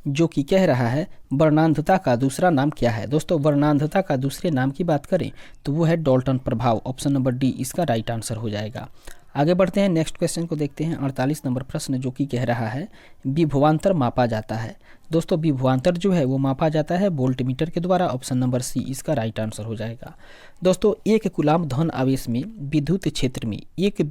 जो कि कह रहा है वर्णांधता का दूसरा नाम क्या है। दोस्तों वर्णांधता का दूसरे नाम की बात करें तो वो है डॉल्टन प्रभाव, ऑप्शन नंबर डी इसका राइट आंसर हो जाएगा। आगे बढ़ते हैं, नेक्स्ट क्वेश्चन को देखते हैं। 48 नंबर प्रश्न जो कि कह रहा है विभवांतर मापा जाता है। दोस्तों विभवांतर जो है वो मापा जाता है वोल्टमीटर के द्वारा, ऑप्शन नंबर सी इसका राइट आंसर हो जाएगा। दोस्तों एक कूलाम धन आवेश में विद्युत क्षेत्र में एक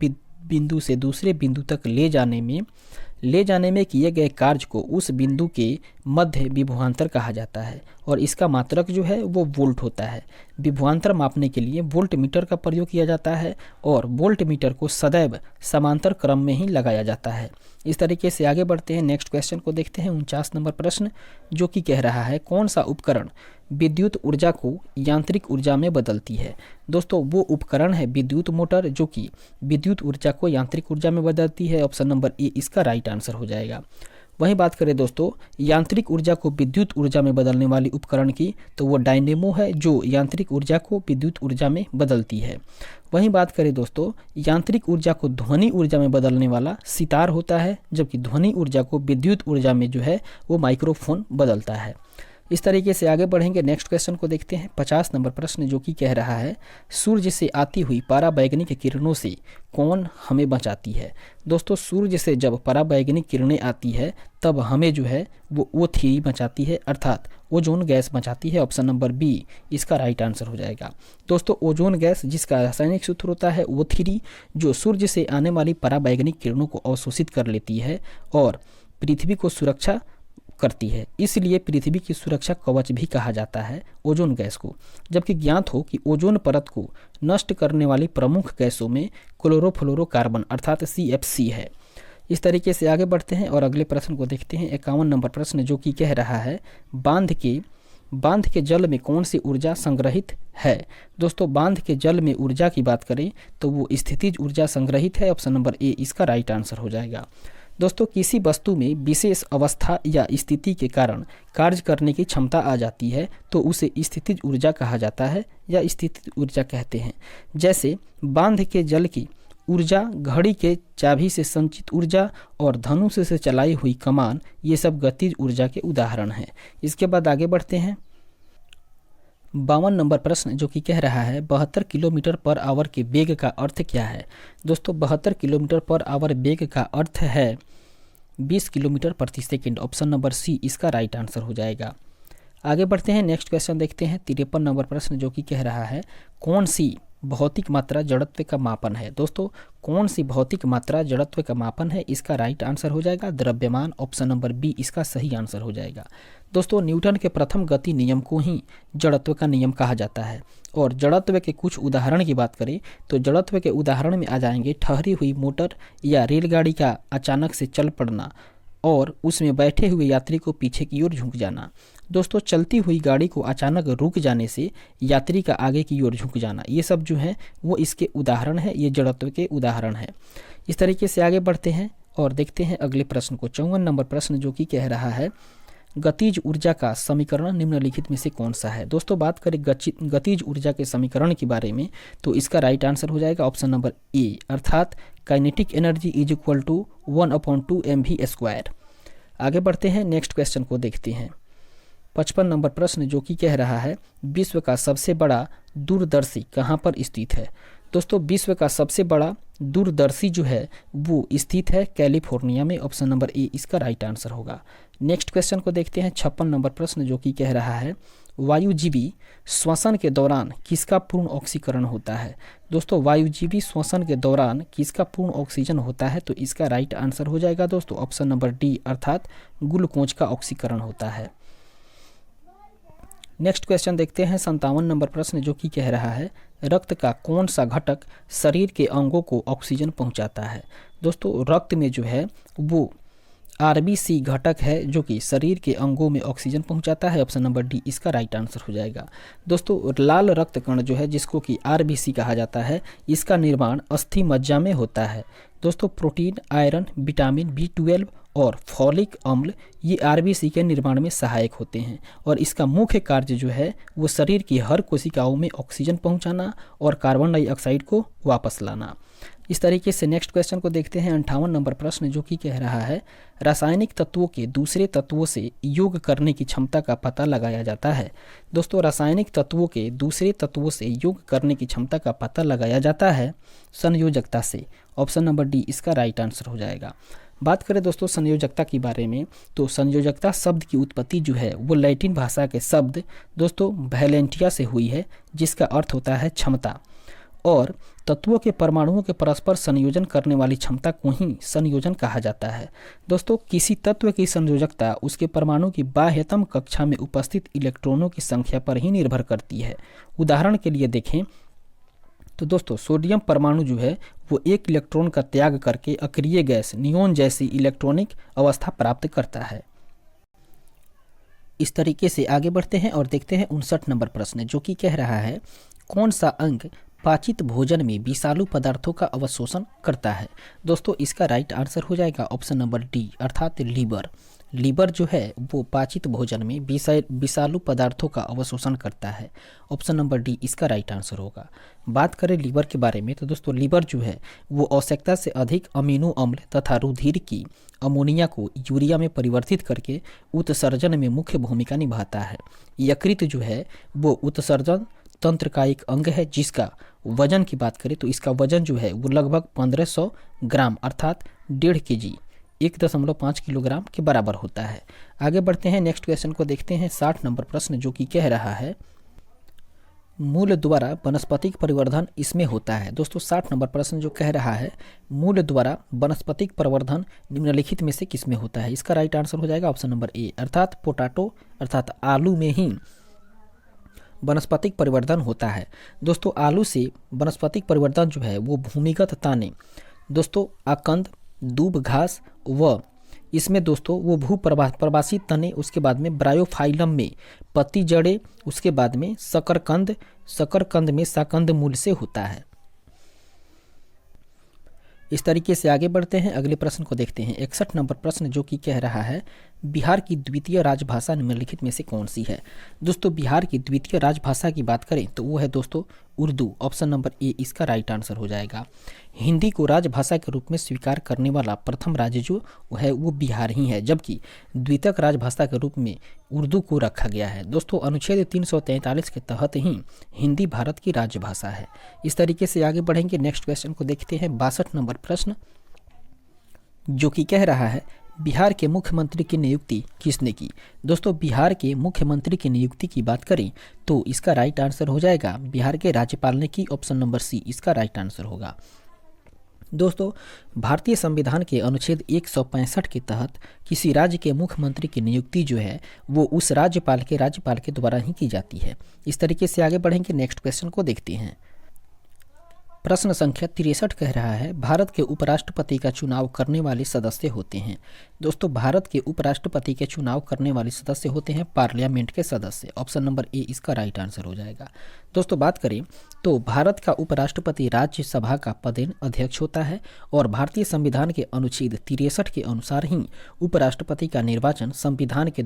बिंदु से दूसरे बिंदु तक ले जाने में किए गए कार्य को उस बिंदु के मध्य विभवांतर कहा जाता है और इसका मात्रक जो है वो वोल्ट होता है। विभवांतर मापने के लिए वोल्ट मीटर का प्रयोग किया जाता है और वोल्ट मीटर को सदैव समांतर क्रम में ही लगाया जाता है। इस तरीके से आगे बढ़ते हैं, नेक्स्ट क्वेश्चन को देखते हैं। 49 नंबर प्रश्न जो कि कह रहा है कौन सा उपकरण विद्युत ऊर्जा को यांत्रिक ऊर्जा में बदलती है। दोस्तों वो उपकरण है विद्युत मोटर जो कि विद्युत ऊर्जा को यांत्रिक ऊर्जा में बदलती है, ऑप्शन नंबर ए इसका राइट आंसर हो जाएगा। वहीं बात करें दोस्तों यांत्रिक ऊर्जा को विद्युत ऊर्जा में बदलने वाली उपकरण की, तो वो डायनेमो है जो यांत्रिक ऊर्जा को विद्युत ऊर्जा में बदलती है। वहीं बात करें दोस्तों यांत्रिक ऊर्जा को ध्वनि ऊर्जा में बदलने वाला सितार होता है, जबकि ध्वनि ऊर्जा को विद्युत ऊर्जा में जो है वो माइक्रोफोन बदलता है। इस तरीके से आगे बढ़ेंगे। नेक्स्ट क्वेश्चन को देखते हैं। 50 नंबर प्रश्न जो कि कह रहा है सूर्य से आती हुई पराबैंगनी किरणों से कौन हमें बचाती है। दोस्तों सूर्य से जब पराबैंगनी किरणें आती है तब हमें जो है वो O3 बचाती है, अर्थात ओजोन गैस बचाती है। ऑप्शन नंबर बी इसका राइट आंसर हो जाएगा। दोस्तों ओजोन गैस जिसका रासायनिक सूत्र होता है O3, जो सूर्य से आने वाली पराबैंगनी किरणों को अवशोषित कर लेती है और पृथ्वी को सुरक्षा करती है, इसलिए पृथ्वी की सुरक्षा कवच भी कहा जाता है ओजोन गैस को। जबकि ज्ञात हो कि ओजोन परत को नष्ट करने वाली प्रमुख गैसों में क्लोरोफ्लोरोकार्बन अर्थात CFC है। इस तरीके से आगे बढ़ते हैं और अगले प्रश्न को देखते हैं। 51 नंबर प्रश्न जो कि कह रहा है बांध के जल में कौन सी ऊर्जा संग्रहित है। दोस्तों बांध के जल में ऊर्जा की बात करें तो वो स्थितिज ऊर्जा संग्रहित है। ऑप्शन नंबर ए इसका राइट आंसर हो जाएगा। दोस्तों किसी वस्तु में विशेष अवस्था या स्थिति के कारण कार्य करने की क्षमता आ जाती है तो उसे स्थितिज ऊर्जा कहा जाता है या स्थितिज ऊर्जा कहते हैं। जैसे बांध के जल की ऊर्जा, घड़ी के चाबी से संचित ऊर्जा और धनुष से चलाई हुई कमान, ये सब गतिज ऊर्जा के उदाहरण हैं। इसके बाद आगे बढ़ते हैं। 52 नंबर प्रश्न जो कि कह रहा है 72 किलोमीटर पर आवर के वेग का अर्थ क्या है। दोस्तों 72 किलोमीटर पर आवर वेग का अर्थ है 20 किलोमीटर प्रति सेकंड। ऑप्शन नंबर सी इसका राइट आंसर हो जाएगा। आगे बढ़ते हैं। नेक्स्ट क्वेश्चन देखते हैं। 53 नंबर प्रश्न जो कि कह रहा है कौन सी भौतिक मात्रा जड़त्व का मापन है। दोस्तों कौन सी भौतिक मात्रा जड़त्व का मापन है, इसका राइट आंसर हो जाएगा द्रव्यमान। ऑप्शन नंबर बी इसका सही आंसर हो जाएगा। दोस्तों न्यूटन के प्रथम गति नियम को ही जड़त्व का नियम कहा जाता है। और जड़त्व के कुछ उदाहरण की बात करें तो जड़त्व के उदाहरण में आ जाएंगे ठहरी हुई मोटर या रेलगाड़ी का अचानक से चल पड़ना और उसमें बैठे हुए यात्री को पीछे की ओर झुक जाना। दोस्तों चलती हुई गाड़ी को अचानक रुक जाने से यात्री का आगे की ओर झुक जाना, ये सब जो है वो इसके उदाहरण है, ये जड़त्व के उदाहरण है। इस तरीके से आगे बढ़ते हैं और देखते हैं अगले प्रश्न को। 54 नंबर प्रश्न जो कि कह रहा है गतिज ऊर्जा का समीकरण निम्नलिखित में से कौन सा है। दोस्तों बात करें गतिज ऊर्जा के समीकरण के बारे में तो इसका राइट आंसर हो जाएगा ऑप्शन नंबर ए, अर्थात kinetic energy is equal to 1/2 mv²। आगे बढ़ते हैं। नेक्स्ट क्वेश्चन को देखते हैं। 55 नंबर प्रश्न जो कि कह रहा है विश्व का सबसे बड़ा दूरदर्शी कहाँ पर स्थित है। दोस्तों विश्व का सबसे बड़ा दूरदर्शी जो है वो स्थित है कैलिफोर्निया में। ऑप्शन नंबर ए इसका राइट आंसर होगा। नेक्स्ट क्वेश्चन को देखते हैं। 56 नंबर प्रश्न जो कि कह रहा है वायुजीवी श्वसन के दौरान किसका पूर्ण ऑक्सीकरण होता है। दोस्तों वायुजीवी श्वसन के दौरान किसका पूर्ण ऑक्सीजन होता है, तो इसका राइट आंसर हो जाएगा दोस्तों ऑप्शन नंबर डी, अर्थात ग्लूकोज का ऑक्सीकरण होता है। नेक्स्ट क्वेश्चन देखते हैं। 57 नंबर प्रश्न जो कि कह रहा है रक्त का कौन सा घटक शरीर के अंगों को ऑक्सीजन पहुंचाता है। दोस्तों रक्त में जो है वो RBC घटक है जो कि शरीर के अंगों में ऑक्सीजन पहुंचाता है। ऑप्शन नंबर डी इसका राइट आंसर हो जाएगा। दोस्तों लाल रक्त कण जो है जिसको कि RBC कहा जाता है, इसका निर्माण अस्थि मज्जा में होता है। दोस्तों प्रोटीन, आयरन, विटामिन B12 और फॉलिक अम्ल ये RBC के निर्माण में सहायक होते हैं और इसका मुख्य कार्य जो है वो शरीर की हर कोशिकाओं में ऑक्सीजन पहुंचाना और कार्बन डाइऑक्साइड को वापस लाना। इस तरीके से नेक्स्ट क्वेश्चन को देखते हैं। 58 नंबर प्रश्न जो कि कह रहा है रासायनिक तत्वों के दूसरे तत्वों से योग करने की क्षमता का पता लगाया जाता है। दोस्तों रासायनिक तत्वों के दूसरे तत्वों से योग करने की क्षमता का पता लगाया जाता है संयोजकता से। ऑप्शन नंबर डी इसका राइट आंसर हो जाएगा। बात करें दोस्तों संयोजकता के बारे में तो संयोजकता शब्द की उत्पत्ति जो है वो लैटिन भाषा के शब्द दोस्तों वैलेंटिया से हुई है, जिसका अर्थ होता है क्षमता, और तत्वों के परमाणुओं के परस्पर संयोजन करने वाली क्षमता को ही संयोजन कहा जाता है। दोस्तों किसी तत्व की संयोजकता उसके परमाणु की बाह्यतम कक्षा में उपस्थित इलेक्ट्रॉनों की संख्या पर ही निर्भर करती है। उदाहरण के लिए देखें तो दोस्तों सोडियम परमाणु जो है वो एक इलेक्ट्रॉन का त्याग करके अक्रिय गैस नियोन जैसी इलेक्ट्रॉनिक अवस्था प्राप्त करता है। इस तरीके से आगे बढ़ते हैं और देखते हैं 59 नंबर प्रश्न जो कि कह रहा है कौन सा अंग पाचित भोजन में विषालु पदार्थों का अवशोषण करता है? दोस्तों इसका राइट आंसर हो जाएगा ऑप्शन नंबर डी अर्थात लीवर। लीवर जो है वो पाचित भोजन में विषालु पदार्थों का अवशोषण करता है। ऑप्शन नंबर डी इसका राइट आंसर होगा। बात करें लीवर के बारे में तो दोस्तों लीवर जो है वो आवश्यकता से अधिक अमीनो अम्ल तथा रुधिर की अमोनिया को यूरिया में परिवर्तित करके उत्सर्जन में मुख्य भूमिका निभाता है। यकृत जो है वो उत्सर्जन तंत्र का एक अंग है, जिसका वजन की बात करें तो इसका वजन जो है वो लगभग 1500 ग्राम अर्थात 1.5 kg 1.5 किलोग्राम के बराबर होता है। आगे बढ़ते हैं, नेक्स्ट क्वेश्चन को देखते हैं। 60 नंबर प्रश्न जो कि कह रहा है मूल द्वारा वनस्पतिक परिवर्धन इसमें होता है। दोस्तों 60 नंबर प्रश्न जो कह रहा है मूल द्वारा वनस्पतिक परिवर्धन निम्नलिखित में से किस में होता है? इसका राइट आंसर हो जाएगा ऑप्शन नंबर ए अर्थात पोटैटो अर्थात आलू में ही वनस्पतिक परिवर्धन होता है। दोस्तों आलू से वनस्पतिक परिवर्धन जो है वो भूमिगत ताने दोस्तों आकंद दूब घास व इसमें दोस्तों वो भू प्रवासी तने, उसके बाद में ब्रायोफाइलम में पत्ती जड़े, उसके बाद में शकरकंद में शाकंद मूल से होता है। इस तरीके से आगे बढ़ते हैं, अगले प्रश्न को देखते हैं। 61 नंबर प्रश्न जो कि कह रहा है बिहार की द्वितीय राजभाषा निम्नलिखित में से कौन सी है? दोस्तों बिहार की द्वितीय राजभाषा की बात करें तो वो है दोस्तों उर्दू। ऑप्शन नंबर ए इसका राइट आंसर हो जाएगा। हिंदी को राजभाषा के रूप में स्वीकार करने वाला प्रथम राज्य जो है वो बिहार ही है, जबकि द्वितीयक राजभाषा के रूप में उर्दू को रखा गया है। दोस्तों अनुच्छेद 343 के तहत ही हिंदी भारत की राजभाषा है। इस तरीके से आगे बढ़ेंगे, नेक्स्ट क्वेश्चन को देखते हैं। 62 नंबर प्रश्न जो कि कह रहा है बिहार के मुख्यमंत्री की नियुक्ति किसने की? दोस्तों बिहार के मुख्यमंत्री की नियुक्ति की बात करें तो इसका राइट आंसर हो जाएगा बिहार के राज्यपाल ने की। ऑप्शन नंबर सी इसका राइट आंसर होगा। दोस्तों भारतीय संविधान के अनुच्छेद 165 के तहत किसी राज्य के मुख्यमंत्री की नियुक्ति जो है वो उस राज्यपाल के द्वारा ही की जाती है। इस तरीके से आगे बढ़ेंगे, नेक्स्ट क्वेश्चन को देखते हैं। प्रश्न संख्या 63 कह रहा है भारत के उपराष्ट्रपति का चुनाव करने वाले सदस्य होते हैं। दोस्तों भारत के उपराष्ट्रपति के चुनाव करने वाले सदस्य होते हैं पार्लियामेंट के सदस्य। ऑप्शन नंबर ए इसका राइट आंसर हो जाएगा। दोस्तों बात करें तो भारत का उपराष्ट्रपति राज्यसभा का पदेन अध्यक्ष होता है और भारतीय संविधान के अनुच्छेद 63 के अनुसार ही उपराष्ट्रपति का निर्वाचन संविधान के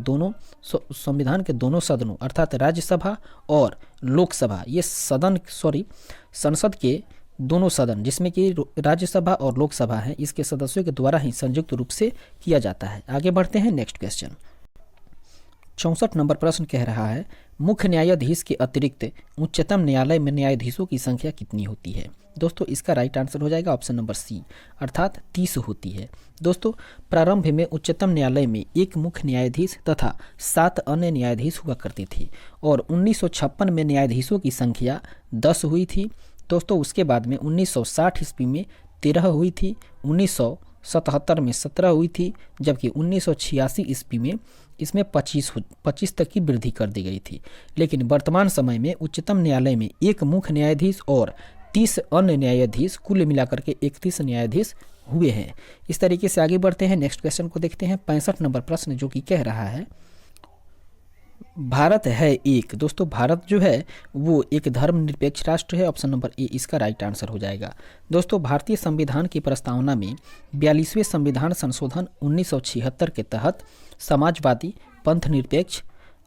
दोनों सदनों अर्थात राज्यसभा और लोकसभा ये संसद के दोनों सदन जिसमें कि राज्यसभा और लोकसभा है इसके सदस्यों के द्वारा ही संयुक्त रूप से किया जाता है। आगे बढ़ते हैं, नेक्स्ट क्वेश्चन। 64 नंबर प्रश्न कह रहा है मुख्य न्यायाधीश के अतिरिक्त उच्चतम न्यायालय में न्यायाधीशों की संख्या कितनी होती है? दोस्तों इसका राइट आंसर हो जाएगा ऑप्शन नंबर सी अर्थात 30 होती है। दोस्तों प्रारंभ में उच्चतम न्यायालय में एक मुख्य न्यायाधीश तथा 7 अन्य न्यायाधीश हुआ करते थे और 1956 में न्यायाधीशों की संख्या 10 हुई थी। दोस्तों उसके बाद में 1960 ईस्वी में 13 हुई थी, 1977 में 17 हुई थी, जबकि 1986 ईस्वी में इसमें 25 तक की वृद्धि कर दी गई थी। लेकिन वर्तमान समय में उच्चतम न्यायालय में एक मुख्य न्यायाधीश और 30 अन्य न्यायाधीश कुल मिलाकर के 31 न्यायाधीश हुए हैं। इस तरीके से आगे बढ़ते हैं, नेक्स्ट क्वेश्चन को देखते हैं। 65 नंबर प्रश्न जो कि कह रहा है भारत है एक। दोस्तों भारत जो है वो एक धर्मनिरपेक्ष राष्ट्र है। ऑप्शन नंबर ए इसका राइट आंसर हो जाएगा। दोस्तों भारतीय संविधान की प्रस्तावना में 42वें संविधान संशोधन 1976 के तहत समाजवादी पंथ निरपेक्ष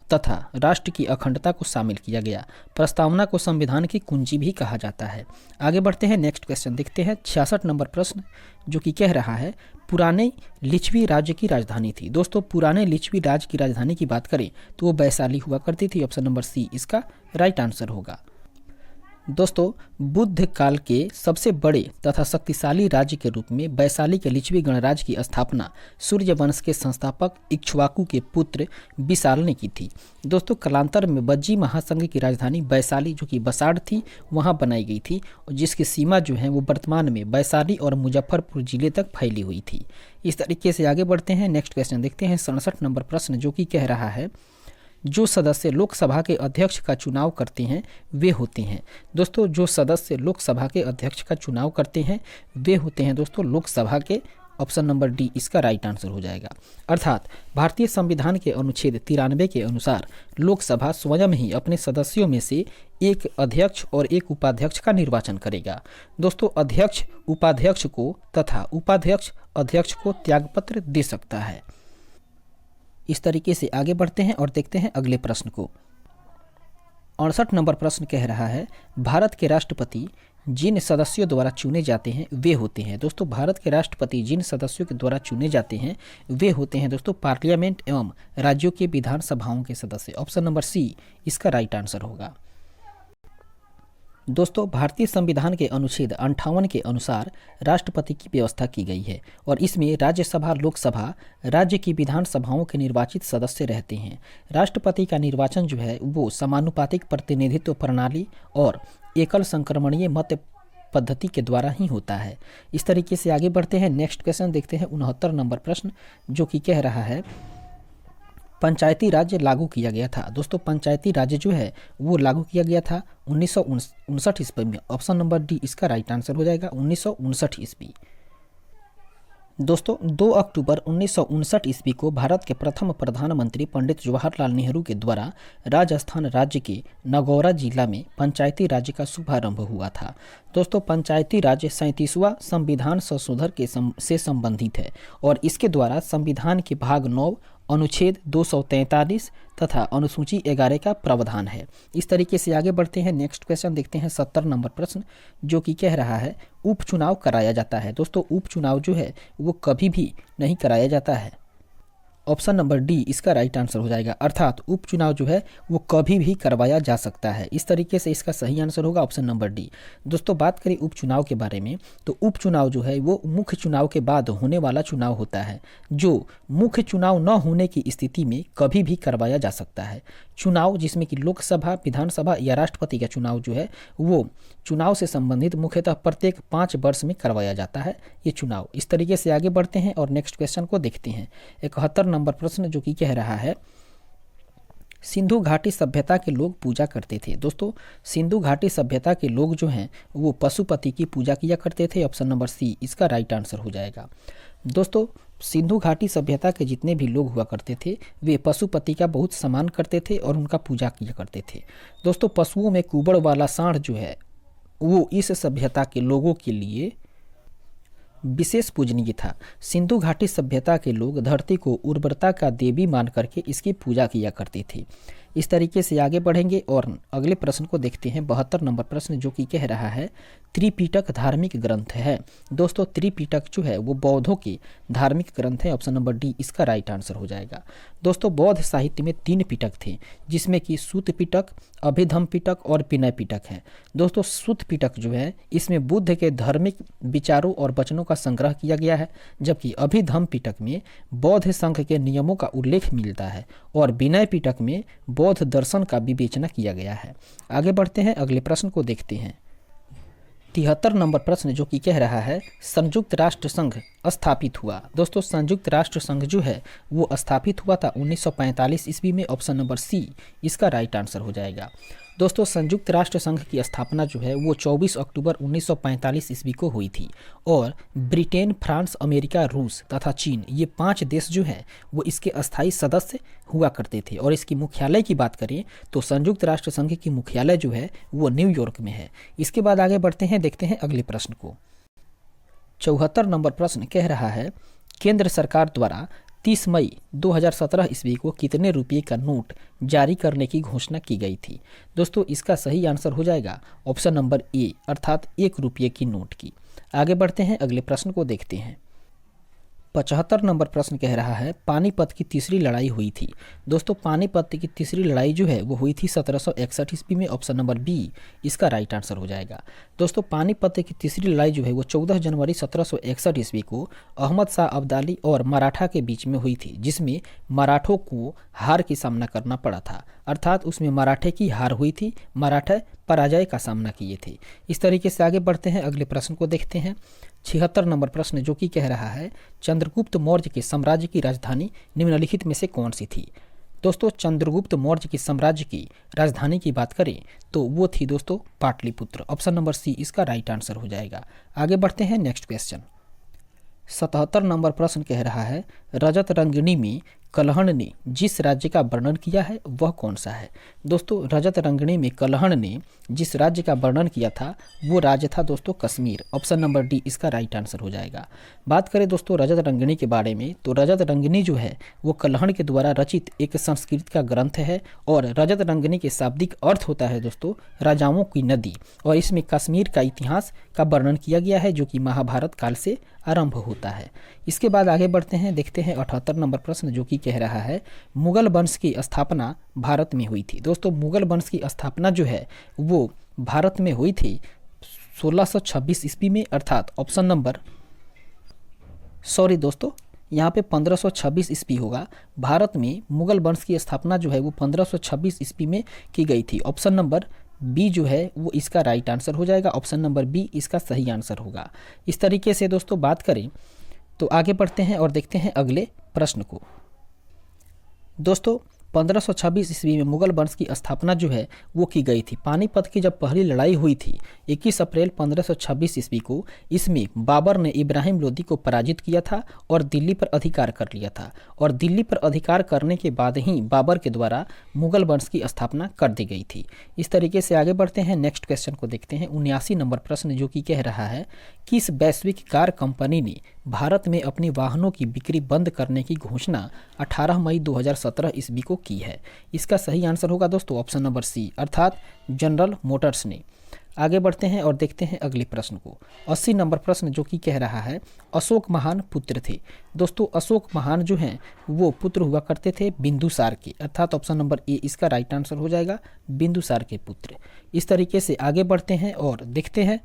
तथा राष्ट्र की अखंडता को शामिल किया गया। प्रस्तावना को संविधान की कुंजी भी कहा जाता है। आगे बढ़ते हैं, नेक्स्ट क्वेश्चन देखते हैं। 66 नंबर प्रश्न जो कि कह रहा है पुराने लिच्छवी राज्य की राजधानी थी। दोस्तों पुराने लिच्छवी राज्य की राजधानी की बात करें तो वो वैशाली हुआ करती थी। ऑप्शन नंबर सी इसका राइट आंसर होगा। दोस्तों बुद्ध काल के सबसे बड़े तथा शक्तिशाली राज्य के रूप में वैशाली के लिच्छवी गणराज्य की स्थापना सूर्य वंश के संस्थापक इक्ष्वाकु के पुत्र विशाल ने की थी। दोस्तों कालांतर में बज्जी महासंघ की राजधानी वैशाली जो कि बसाड़ थी वहां बनाई गई थी और जिसकी सीमा जो है वो वर्तमान में वैशाली और मुजफ्फरपुर जिले तक फैली हुई थी। इस तरीके से आगे बढ़ते हैं, नेक्स्ट क्वेश्चन देखते हैं। 67 नंबर प्रश्न जो कि कह रहा है जो सदस्य लोकसभा के अध्यक्ष का चुनाव करते हैं वे होते हैं। दोस्तों जो सदस्य लोकसभा के अध्यक्ष का चुनाव करते हैं वे होते हैं दोस्तों लोकसभा के ऑप्शन नंबर डी इसका राइट आंसर हो जाएगा। अर्थात भारतीय संविधान के अनुच्छेद 93 के अनुसार लोकसभा स्वयं ही अपने सदस्यों में से एक अध्यक्ष और एक उपाध्यक्ष का निर्वाचन करेगा। दोस्तों, अध्यक्ष उपाध्यक्ष को तथा उपाध्यक्ष अध्यक्ष को त्यागपत्र दे सकता है। इस तरीके से आगे बढ़ते हैं और देखते हैं अगले प्रश्न को। 68 नंबर प्रश्न कह रहा है, भारत के राष्ट्रपति जिन सदस्यों द्वारा चुने जाते हैं वे होते हैं। दोस्तों, भारत के राष्ट्रपति जिन सदस्यों के द्वारा चुने जाते हैं वे होते हैं दोस्तों पार्लियामेंट एवं राज्यों के विधानसभाओं के सदस्य। ऑप्शन नंबर सी इसका राइट आंसर होगा। दोस्तों, भारतीय संविधान के अनुच्छेद 58 के अनुसार राष्ट्रपति की व्यवस्था की गई है और इसमें राज्यसभा लोकसभा राज्य की विधानसभाओं के निर्वाचित सदस्य रहते हैं। राष्ट्रपति का निर्वाचन जो है वो समानुपातिक प्रतिनिधित्व प्रणाली और एकल संक्रमणीय मत पद्धति के द्वारा ही होता है। इस तरीके से आगे बढ़ते हैं। नेक्स्ट क्वेश्चन देखते हैं 69 नंबर प्रश्न, जो कि कह रहा है, पंचायती राज्य लागू किया गया था। दोस्तों, पंचायती राज्य जो है वो लागू किया गया था 1959 ईस्वी में। ऑप्शन नंबर डी इसका राइट आंसर हो जाएगा, 1959 ईस्वी। दोस्तों, 2 अक्टूबर 1959 ईस्वी को भारत के प्रथम प्रधानमंत्री पंडित जवाहरलाल नेहरू के द्वारा राजस्थान राज्य के नगौरा जिला में पंचायती राज्य का शुभारंभ हुआ था। दोस्तों, पंचायती राज्य 37वां संविधान संशोधन से संबंधित है और इसके द्वारा संविधान के भाग 9 अनुच्छेद 243 तथा अनुसूची 11 का प्रावधान है। इस तरीके से आगे बढ़ते हैं। नेक्स्ट क्वेश्चन देखते हैं 70 नंबर प्रश्न, जो कि कह रहा है, उपचुनाव कराया जाता है। दोस्तों, उपचुनाव जो है वो कभी भी नहीं कराया जाता है। ऑप्शन नंबर डी इसका राइट आंसर हो जाएगा। अर्थात उपचुनाव जो है वो कभी भी करवाया जा सकता है। इस तरीके से इसका सही आंसर होगा ऑप्शन नंबर डी। दोस्तों, बात करें उपचुनाव के बारे में तो उपचुनाव जो है वो मुख्य चुनाव के बाद होने वाला चुनाव होता है, जो मुख्य चुनाव न होने की स्थिति में कभी भी करवाया जा सकता है। चुनाव जिसमें कि लोकसभा, विधानसभा या राष्ट्रपति का चुनाव जो है वो चुनाव से संबंधित मुख्यतः प्रत्येक 5 वर्ष में करवाया जाता है ये चुनाव। इस तरीके से आगे बढ़ते हैं और नेक्स्ट क्वेश्चन को देखते हैं। 71 नंबर प्रश्न, जो कि कह रहा है, सिंधु घाटी सभ्यता के लोग पूजा करते थे। दोस्तों, सिंधु घाटी सभ्यता के लोग जो हैं वो पशुपति की पूजा किया करते थे। ऑप्शन नंबर सी इसका राइट आंसर हो जाएगा। दोस्तों, सिंधु घाटी सभ्यता के जितने भी लोग हुआ करते थे वे पशुपति का बहुत सम्मान करते थे और उनका पूजा किया करते थे। दोस्तों, पशुओं में कुबड़ वाला सांड जो है वो इस सभ्यता के लोगों के लिए विशेष पूजनीय था। सिंधु घाटी सभ्यता के लोग धरती को उर्वरता का देवी मान करके इसकी पूजा किया करते थे। इस तरीके से आगे बढ़ेंगे और अगले प्रश्न को देखते हैं। 72 नंबर प्रश्न, जो कि कह रहा है, त्रिपिटक धार्मिक ग्रंथ है। दोस्तों, त्रिपिटक जो है वो बौद्धों के धार्मिक ग्रंथ है। ऑप्शन नंबर डी इसका राइट आंसर हो जाएगा। दोस्तों, बौद्ध साहित्य में 3 पिटक थे, जिसमें कि सूत पिटक, अभिधम्म पिटक और विनय पिटक है। दोस्तों, सूत पिटक जो है इसमें बुद्ध के धार्मिक विचारों और वचनों का संग्रह किया गया है, जबकि अभिधम्म पिटक में बौद्ध संघ के नियमों का उल्लेख मिलता है और विनय पिटक में बौद्ध दर्शन का विवेचना किया गया है। आगे बढ़ते हैं, अगले प्रश्न को देखते हैं। 73 नंबर प्रश्न, जो कि कह रहा है, संयुक्त राष्ट्र संघ स्थापित हुआ। दोस्तों, संयुक्त राष्ट्र संघ जो है वो स्थापित हुआ था 1945 ईस्वी में। ऑप्शन नंबर सी इसका राइट आंसर हो जाएगा। दोस्तों, संयुक्त राष्ट्र संघ की स्थापना जो है वो 24 अक्टूबर 1945 ईस्वी को हुई थी और ब्रिटेन, फ्रांस, अमेरिका, रूस तथा चीन ये 5 देश जो हैं वो इसके अस्थायी सदस्य हुआ करते थे। और इसकी मुख्यालय की बात करें तो संयुक्त राष्ट्र संघ की मुख्यालय जो है वो न्यूयॉर्क में है। इसके बाद आगे बढ़ते हैं, देखते हैं अगले प्रश्न को। 74 नंबर प्रश्न कह रहा है, केंद्र सरकार द्वारा 30 मई 2017 ईस्वी को कितने रुपये का नोट जारी करने की घोषणा की गई थी। दोस्तों, इसका सही आंसर हो जाएगा ऑप्शन नंबर ए, अर्थात 1 रुपये की नोट की। आगे बढ़ते हैं, अगले प्रश्न को देखते हैं। 75 नंबर प्रश्न कह रहा है, पानीपत की तीसरी लड़ाई हुई थी। दोस्तों, पानीपत की तीसरी लड़ाई जो है वो हुई थी 1761 ईस्वी में। ऑप्शन नंबर बी इसका राइट आंसर हो जाएगा। दोस्तों, पानीपत की तीसरी लड़ाई जो है वो 14 जनवरी 1761 ईस्वी को अहमद शाह अब्दाली और मराठा के बीच में हुई थी, जिसमें मराठों को हार की सामना करना पड़ा था। अर्थात उसमें मराठे की हार हुई थी, मराठे पराजय का सामना किए थे। इस तरीके से आगे बढ़ते हैं, अगले प्रश्न को देखते हैं। 76 नंबर प्रश्न, जो कि कह रहा है, चंद्रगुप्त मौर्य के साम्राज्य की राजधानी निम्नलिखित में से कौन सी थी। दोस्तों, चंद्रगुप्त मौर्य के साम्राज्य की राजधानी की बात करें तो वो थी दोस्तों पाटलिपुत्र। ऑप्शन नंबर सी इसका राइट आंसर हो जाएगा। आगे बढ़ते हैं, नेक्स्ट क्वेश्चन। 77 नंबर प्रश्न कह रहा है, रजत रंगिणी में कल्हण ने जिस राज्य का वर्णन किया है वह कौन सा है। दोस्तों रजत रंगिणी में कल्हण ने जिस राज्य का वर्णन किया था वो राज्य था दोस्तों कश्मीर। ऑप्शन नंबर डी इसका राइट आंसर हो जाएगा। बात करें दोस्तों रजत रंगिणी के बारे में, तो रजत रंगिणी जो है वो कल्हण के द्वारा रचित एक संस्कृत का ग्रंथ है और रजत रंगिणी के शाब्दिक अर्थ होता है दोस्तों राजाओं की नदी, और इसमें कश्मीर का इतिहास का वर्णन किया गया है जो कि महाभारत काल से आरंभ होता है। इसके बाद आगे बढ़ते हैं, देखते हैं 78 नंबर प्रश्न जो कि कह रहा है, मुगल वंश की स्थापना भारत में हुई थी। दोस्तों मुगल वंश की स्थापना जो है वो भारत में हुई थी 1626 ईस्वी में, अर्थात ऑप्शन नंबर सॉरी दोस्तों यहाँ पे 1526 ईस्वी होगा। भारत में मुगल वंश की स्थापना जो है वो 1526 ईस्वी में की गई थी। ऑप्शन नंबर बी जो है वो इसका राइट आंसर हो जाएगा। ऑप्शन नंबर बी इसका सही आंसर होगा। इस तरीके से दोस्तों बात करें तो आगे बढ़ते हैं और देखते हैं अगले प्रश्न को। दोस्तों 1526 ईस्वी में मुगल वंश की स्थापना जो है वो की गई थी। पानीपत की जब पहली लड़ाई हुई थी 21 अप्रैल 1526 ईस्वी को, इसमें बाबर ने इब्राहिम लोदी को पराजित किया था और दिल्ली पर अधिकार कर लिया था, और दिल्ली पर अधिकार करने के बाद ही बाबर के द्वारा मुगल वंश की स्थापना कर दी गई थी। इस तरीके से आगे बढ़ते हैं, नेक्स्ट क्वेश्चन को देखते हैं। 79 नंबर प्रश्न जो कि कह रहा है, किस वैश्विक कार कंपनी ने भारत में अपने वाहनों की बिक्री बंद करने की घोषणा 18 मई 2017 ईस्वी को की है। इसका सही आंसर होगा दोस्तों ऑप्शन नंबर सी, अर्थात जनरल मोटर्स ने। आगे बढ़ते हैं और देखते हैं अगले प्रश्न को। 80 नंबर प्रश्न जो कि कह रहा है, अशोक महान पुत्र थे। दोस्तों अशोक महान जो हैं वो पुत्र हुआ करते थे बिंदुसार के, अर्थात ऑप्शन नंबर ए इसका राइट आंसर हो जाएगा, बिंदुसार के पुत्र। इस तरीके से आगे बढ़ते हैं और देखते हैं,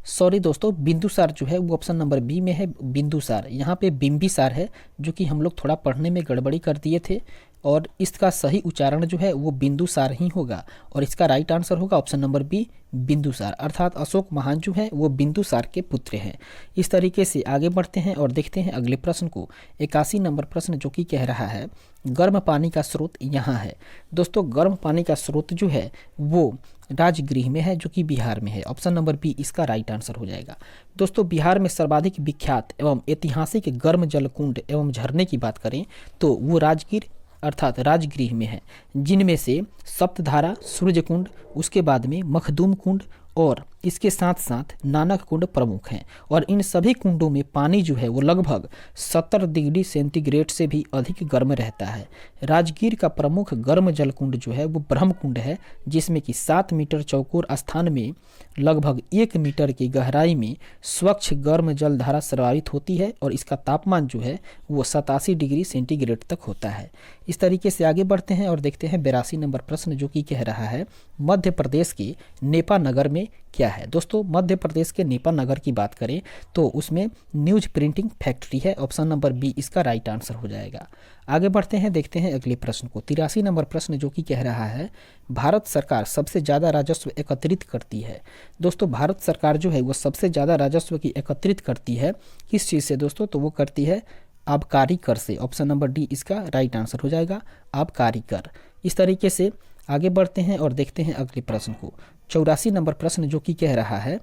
सॉरी दोस्तों बिंदुसार जो है वो ऑप्शन नंबर बी में है, बिंदुसार। यहाँ पे बिंबिसार है जो कि हम लोग थोड़ा पढ़ने में गड़बड़ी कर दिए थे, और इसका सही उच्चारण जो है वो बिंदुसार ही होगा, और इसका राइट आंसर होगा ऑप्शन नंबर बी बिंदुसार, अर्थात अशोक महान जो है वो बिंदुसार के पुत्र हैं। इस तरीके से आगे बढ़ते हैं और देखते हैं अगले प्रश्न को। 81 नंबर प्रश्न जो कि कह रहा है, गर्म पानी का स्रोत यहाँ है। दोस्तों गर्म पानी का स्रोत जो है वो राजगृह में है जो कि बिहार में है। ऑप्शन नंबर बी इसका राइट आंसर हो जाएगा। दोस्तों बिहार में सर्वाधिक विख्यात एवं ऐतिहासिक गर्म जल कुंड एवं झरने की बात करें तो वो राजगीर अर्थात राजगृह में है, जिनमें से सप्तधारा, सूर्य कुंड, उसके बाद में मखदूम कुंड और इसके साथ साथ नानक कुंड प्रमुख हैं, और इन सभी कुंडों में पानी जो है वो लगभग 70 डिग्री सेंटीग्रेड से भी अधिक गर्म रहता है। राजगीर का प्रमुख गर्म जल कुंड जो है वो ब्रह्म कुंड है, जिसमें कि 7 मीटर चौकोर स्थान में लगभग 1 मीटर की गहराई में स्वच्छ गर्म जल धारा प्रवाहित होती है, और इसका तापमान जो है वो 87 डिग्री सेंटीग्रेड तक होता है। इस तरीके से आगे बढ़ते हैं और देखते हैं 82 नंबर प्रश्न जो कि कह रहा है, मध्य प्रदेश के नेपा नगर में क्या है। दोस्तों मध्य प्रदेश के नेपा नगर की बात करें तो उसमें न्यूज प्रिंटिंग फैक्ट्री है। ऑप्शन नंबर बी इसका राइट आंसर हो जाएगा। आगे बढ़ते हैं, देखते हैं अगले प्रश्न को। 83 नंबर प्रश्न जो कि कह रहा है, भारत सरकार सबसे ज़्यादा राजस्व एकत्रित करती है। दोस्तों भारत सरकार जो है वो सबसे ज़्यादा राजस्व की एकत्रित करती है किस चीज़ से दोस्तों, तो वो करती है आबकारी कर से। ऑप्शन नंबर डी इसका राइट आंसर हो जाएगा, आबकारी कर। इस तरीके से आगे बढ़ते हैं और देखते हैं अगले प्रश्न को। 84 नंबर प्रश्न जो कि कह रहा है,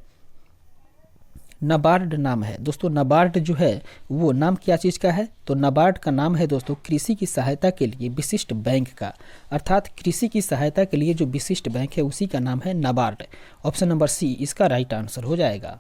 नाबार्ड नाम है। दोस्तों नाबार्ड जो है वो नाम क्या चीज़ का है, तो नाबार्ड का नाम है दोस्तों कृषि की सहायता के लिए विशिष्ट बैंक का, अर्थात कृषि की सहायता के लिए जो विशिष्ट बैंक है उसी का नाम है नाबार्ड। ऑप्शन नंबर सी इसका राइट आंसर हो जाएगा।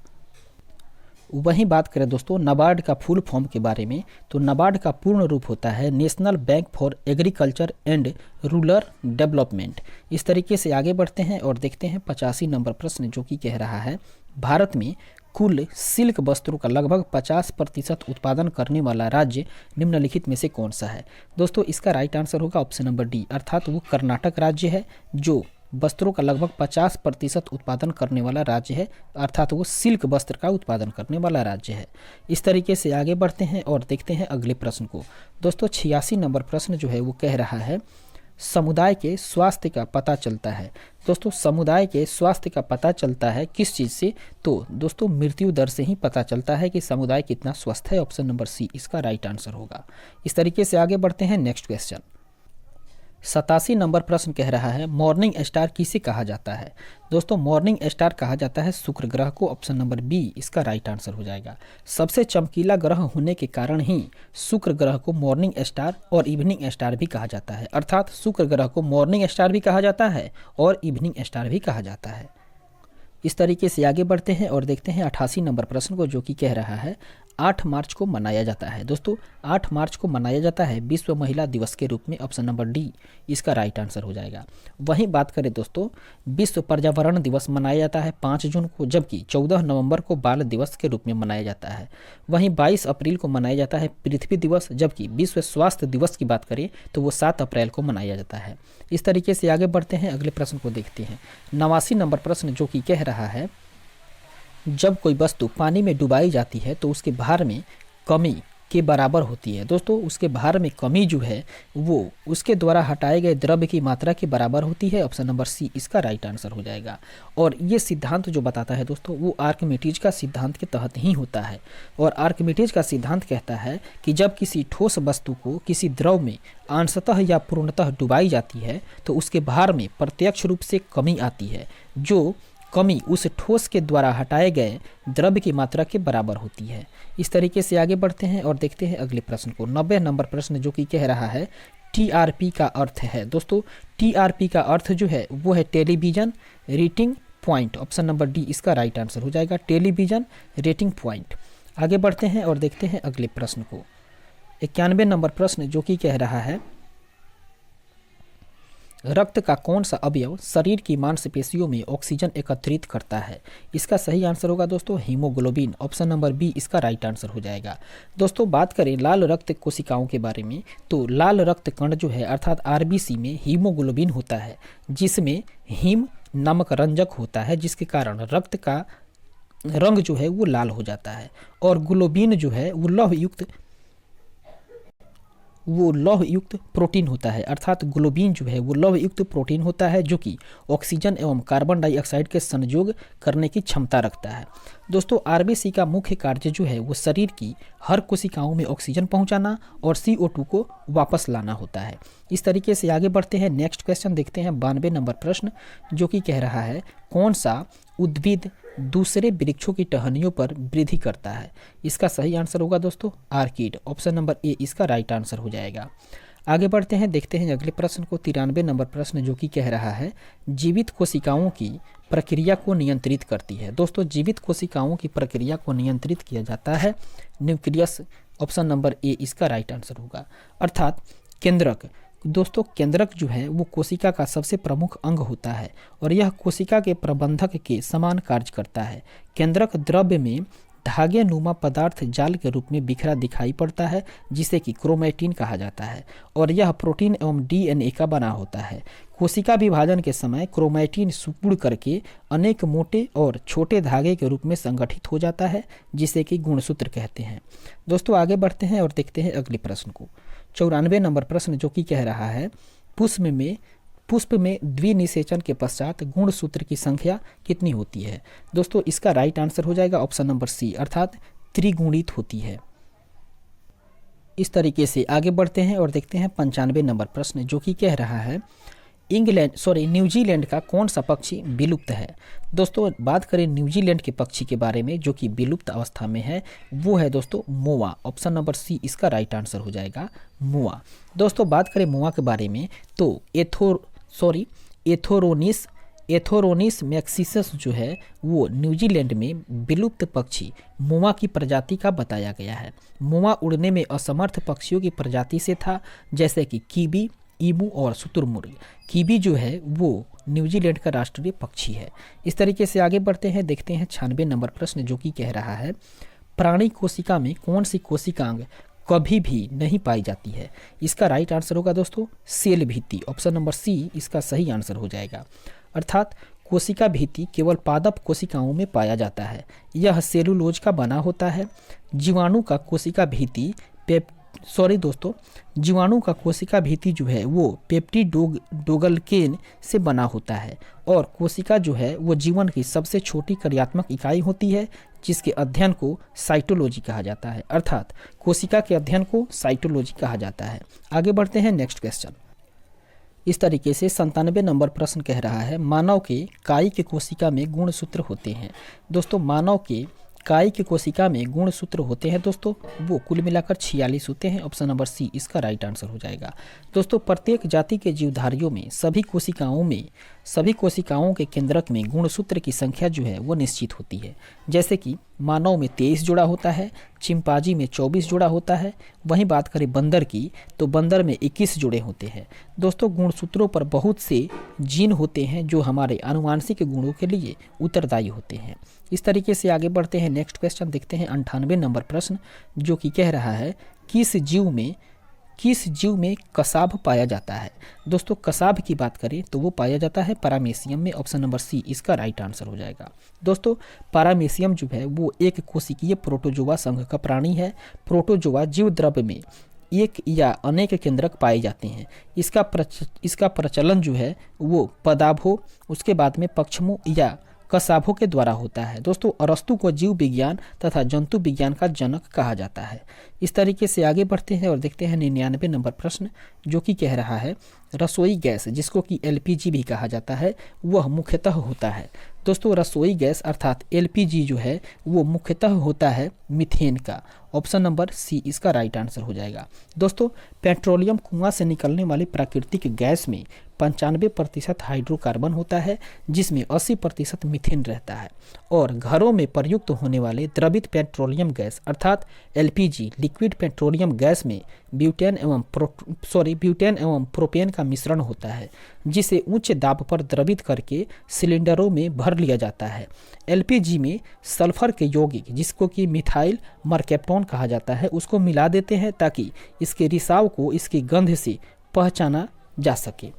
वहीं बात करें दोस्तों नाबार्ड का फुल फॉर्म के बारे में, तो नाबार्ड का पूर्ण रूप होता है national bank for agriculture and rural development. इस तरीके से आगे बढ़ते हैं और देखते हैं 85 नंबर प्रश्न जो कि कह रहा है, भारत में कुल सिल्क वस्त्रों का लगभग 50% उत्पादन करने वाला राज्य निम्नलिखित में से कौन सा है। दोस्तों इसका राइट आंसर होगा ऑप्शन नंबर डी, अर्थात वो कर्नाटक राज्य है जो वस्त्रों का लगभग 50% उत्पादन करने वाला राज्य है, अर्थात वो सिल्क वस्त्र का उत्पादन करने वाला राज्य है। इस तरीके से आगे बढ़ते हैं और देखते हैं अगले प्रश्न को। दोस्तों 86 नंबर प्रश्न जो है वो कह रहा है, समुदाय के स्वास्थ्य का पता चलता है। दोस्तों समुदाय के स्वास्थ्य का पता चलता है किस चीज़ से, तो दोस्तों मृत्यु दर से ही पता चलता है कि समुदाय कितना स्वस्थ है। ऑप्शन नंबर सी इसका राइट आंसर होगा। इस तरीके से आगे बढ़ते हैं नेक्स्ट क्वेश्चन। 87 नंबर प्रश्न कह रहा है मॉर्निंग स्टार किसे कहा जाता है। दोस्तों मॉर्निंग स्टार कहा जाता है शुक्र ग्रह को। ऑप्शन नंबर बी इसका राइट आंसर हो जाएगा। सबसे चमकीला ग्रह होने के कारण ही शुक्र ग्रह को मॉर्निंग स्टार और इवनिंग स्टार भी कहा जाता है। अर्थात शुक्र ग्रह को मॉर्निंग स्टार भी कहा जाता है और इवनिंग स्टार भी कहा जाता है। इस तरीके से आगे बढ़ते हैं और देखते हैं 88 नंबर प्रश्न को, जो कि कह रहा है 8 मार्च को मनाया जाता है। दोस्तों 8 मार्च को मनाया जाता है विश्व महिला दिवस के रूप में। ऑप्शन नंबर डी इसका राइट आंसर हो जाएगा। वहीं बात करें दोस्तों, विश्व पर्यावरण दिवस मनाया जाता है 5 जून को, जबकि 14 नवंबर को बाल दिवस के रूप में मनाया जाता है। वहीं 22 अप्रैल को मनाया जाता है पृथ्वी दिवस, जबकि विश्व स्वास्थ्य दिवस की बात करें तो वो 7 अप्रैल को मनाया जाता है। इस तरीके से आगे बढ़ते हैं, अगले प्रश्न को देखते हैं। 89 नंबर प्रश्न जो कि कह रहा है जब कोई वस्तु पानी में डुबाई जाती है तो उसके भार में कमी के बराबर होती है। दोस्तों उसके भार में कमी जो है वो उसके द्वारा हटाए गए द्रव्य की मात्रा के बराबर होती है। ऑप्शन नंबर सी इसका राइट आंसर हो जाएगा। और ये सिद्धांत जो बताता है दोस्तों वो आर्किमिडीज का सिद्धांत के तहत ही होता है। और आर्किमिडीज का सिद्धांत कहता है कि जब किसी ठोस वस्तु को किसी द्रव में अंशतः या पूर्णतः डुबाई जाती है तो उसके भार में प्रत्यक्ष रूप से कमी आती है, जो कमी उस ठोस के द्वारा हटाए गए द्रव्य की मात्रा के बराबर होती है। इस तरीके से आगे बढ़ते हैं और देखते हैं अगले प्रश्न को। 90 नंबर प्रश्न जो कि कह रहा है टीआरपी का अर्थ है। दोस्तों टीआरपी का अर्थ जो है वो है television rating point. Option number D इसका राइट आंसर हो जाएगा, टेलीविजन रेटिंग पॉइंट। आगे बढ़ते हैं और देखते हैं अगले प्रश्न को। 91 नंबर प्रश्न जो कि कह रहा है रक्त का कौन सा अवयव शरीर की मांसपेशियों में ऑक्सीजन एकत्रित करता है। इसका सही आंसर होगा दोस्तों हीमोग्लोबिन। ऑप्शन नंबर बी इसका राइट आंसर हो जाएगा। दोस्तों बात करें लाल रक्त कोशिकाओं के बारे में तो लाल रक्त कण जो है अर्थात आरबीसी में हीमोग्लोबिन होता है, जिसमें हीम नामक रंजक होता है, जिसके कारण रक्त का रंग जो है वो लाल हो जाता है। और ग्लोबिन जो है वो लौह युक्त प्रोटीन होता है। अर्थात ग्लोबिन जो है वो लौह युक्त प्रोटीन होता है जो कि ऑक्सीजन एवं कार्बन डाइऑक्साइड के संयोग करने की क्षमता रखता है। दोस्तों आरबीसी का मुख्य कार्य जो है वो शरीर की हर कोशिकाओं में ऑक्सीजन पहुंचाना और CO2 को वापस लाना होता है। इस तरीके से आगे बढ़ते हैं, नेक्स्ट क्वेश्चन देखते हैं। 92 नंबर प्रश्न जो कि कह रहा है कौन सा उद्भिद दूसरे वृक्षों की टहनियों पर वृद्धि करता है। इसका सही आंसर होगा दोस्तों आर्किड। ऑप्शन नंबर ए इसका राइट आंसर हो जाएगा। आगे बढ़ते हैं, देखते हैं अगले प्रश्न को। 93 नंबर प्रश्न जो कि कह रहा है जीवित कोशिकाओं की प्रक्रिया को नियंत्रित करती है। दोस्तों जीवित कोशिकाओं की प्रक्रिया को नियंत्रित किया जाता है न्यूक्लियस। ऑप्शन नंबर ए इसका राइट आंसर होगा। अर्थात केंद्रक। दोस्तों केंद्रक जो है वो कोशिका का सबसे प्रमुख अंग होता है और यह कोशिका के प्रबंधक के समान कार्य करता है। केंद्रक द्रव्य में धागे नुमा पदार्थ जाल के रूप में बिखरा दिखाई पड़ता है, जिसे कि क्रोमैटिन कहा जाता है और यह प्रोटीन एवं डीएनए का बना होता है। कोशिका विभाजन के समय क्रोमैटिन सिकुड़ करके अनेक मोटे और छोटे धागे के रूप में संगठित हो जाता है, जिसे कि गुणसूत्र कहते हैं। दोस्तों आगे बढ़ते हैं और देखते हैं अगले प्रश्न को। 94 नंबर प्रश्न जो कि कह रहा है पुष्प में द्विनिषेचन के पश्चात गुणसूत्र की संख्या कितनी होती है। दोस्तों इसका राइट आंसर हो जाएगा ऑप्शन नंबर सी अर्थात त्रिगुणित होती है। इस तरीके से आगे बढ़ते हैं और देखते हैं 95 नंबर प्रश्न जो कि कह रहा है न्यूजीलैंड का कौन सा पक्षी विलुप्त है। दोस्तों बात करें न्यूजीलैंड के पक्षी के बारे में जो कि विलुप्त अवस्था में है, वो है दोस्तों मोआ। ऑप्शन नंबर सी इसका राइट आंसर हो जाएगा मोआ। दोस्तों बात करें मोआ के बारे में तो एथोरोनिस मैक्सिसस जो है वो न्यूजीलैंड में विलुप्त पक्षी मोआ की प्रजाति का बताया गया है। मोआ उड़ने में असमर्थ पक्षियों की प्रजाति से था, जैसे कि कीबी, ईमू और शुतुरमुर्ग। कीबी जो है वो न्यूजीलैंड का राष्ट्रीय पक्षी है। इस तरीके से आगे बढ़ते हैं, देखते हैं 96 नंबर प्रश्न जो कि कह रहा है प्राणी कोशिका में कौन सी कोशिकांग कभी भी नहीं पाई जाती है। इसका राइट आंसर होगा दोस्तों सेल भित्ति। ऑप्शन नंबर सी इसका सही आंसर हो जाएगा। अर्थात कोशिका भित्ति केवल पादप कोशिकाओं में पाया जाता है। यह सेलुलोज का बना होता है। जीवाणु का कोशिका भित्ति जो है वो पेप्टिडोग्लैकेन से बना होता है और कोशिका जो है वो जीवन की सबसे छोटी कार्यात्मक इकाई होती है, जिसके अध्ययन को साइटोलॉजी कहा जाता है। अर्थात कोशिका के अध्ययन को साइटोलॉजी कहा जाता है। आगे बढ़ते हैं, नेक्स्ट क्वेश्चन। इस तरीके से 97 नंबर प्रश्न कह रहा है, मानव के कायी के कोशिका में गुणसूत्र होते हैं। दोस्तों मानव के कायी की कोशिका में गुणसूत्र होते हैं दोस्तों, वो कुल मिलाकर 46 होते हैं। ऑप्शन नंबर सी इसका राइट आंसर हो जाएगा। दोस्तों प्रत्येक जाति के जीवधारियों में सभी कोशिकाओं के केंद्रक में गुणसूत्र की संख्या जो है वो निश्चित होती है। जैसे कि मानव में 23 जोड़ा होता है, चिंपांजी में 24 जोड़ा होता है। वहीं बात करें बंदर की तो बंदर में 21 जोड़े होते हैं। दोस्तों गुणसूत्रों पर बहुत से जीन होते हैं जो हमारे आनुवांशिक गुणों के लिए उत्तरदायी होते हैं। इस तरीके से आगे बढ़ते हैं। नेक्स्ट क्वेश्चन देखते हैं 98 नंबर प्रश्न, जो कि कह रहा है किस जीव में कसाभ पाया जाता है। दोस्तों कसाभ की बात करें तो वो पाया जाता है पैरामीशियम में। ऑप्शन नंबर सी इसका राइट आंसर हो जाएगा। दोस्तों पैरामीशियम जो है वो एक कोशिकीय प्रोटोजोआ संघ का प्राणी है। प्रोटोजोआ जीव द्रव्य में एक या अनेक केंद्रक पाए जाते हैं। इसका प्रचलन जो है वो पदाभो, उसके बाद में पक्षमों या कसाभों के द्वारा होता है। दोस्तों अरस्तु को जीव विज्ञान तथा जंतु विज्ञान का जनक कहा जाता है। इस तरीके से आगे बढ़ते हैं और देखते हैं 99 नंबर प्रश्न, जो कि कह रहा है रसोई गैस जिसको कि एलपीजी भी कहा जाता है वह मुख्यतः होता है। दोस्तों रसोई गैस अर्थात एलपीजी जो है वो मुख्यतः होता है मीथेन का। ऑप्शन नंबर सी इसका राइट आंसर हो जाएगा। दोस्तों पेट्रोलियम कुआं से निकलने वाली प्राकृतिक गैस में 95% हाइड्रोकार्बन होता है, जिसमें 80% मीथेन रहता है। और घरों में प्रयुक्त होने वाले द्रवित पेट्रोलियम गैस अर्थात एलपीजी लिक्विड पेट्रोलियम गैस में ब्यूटेन एवं प्रोपेन का मिश्रण होता है, जिसे उच्च दाब पर द्रवित करके सिलेंडरों में भर लिया जाता है। एलपीजी में सल्फर के यौगिक जिसको कि मिथाइल मर्कैप्टोन कहा जाता है उसको मिला देते हैं ताकि इसके रिसाव को इसकी गंध से पहचाना जा सके।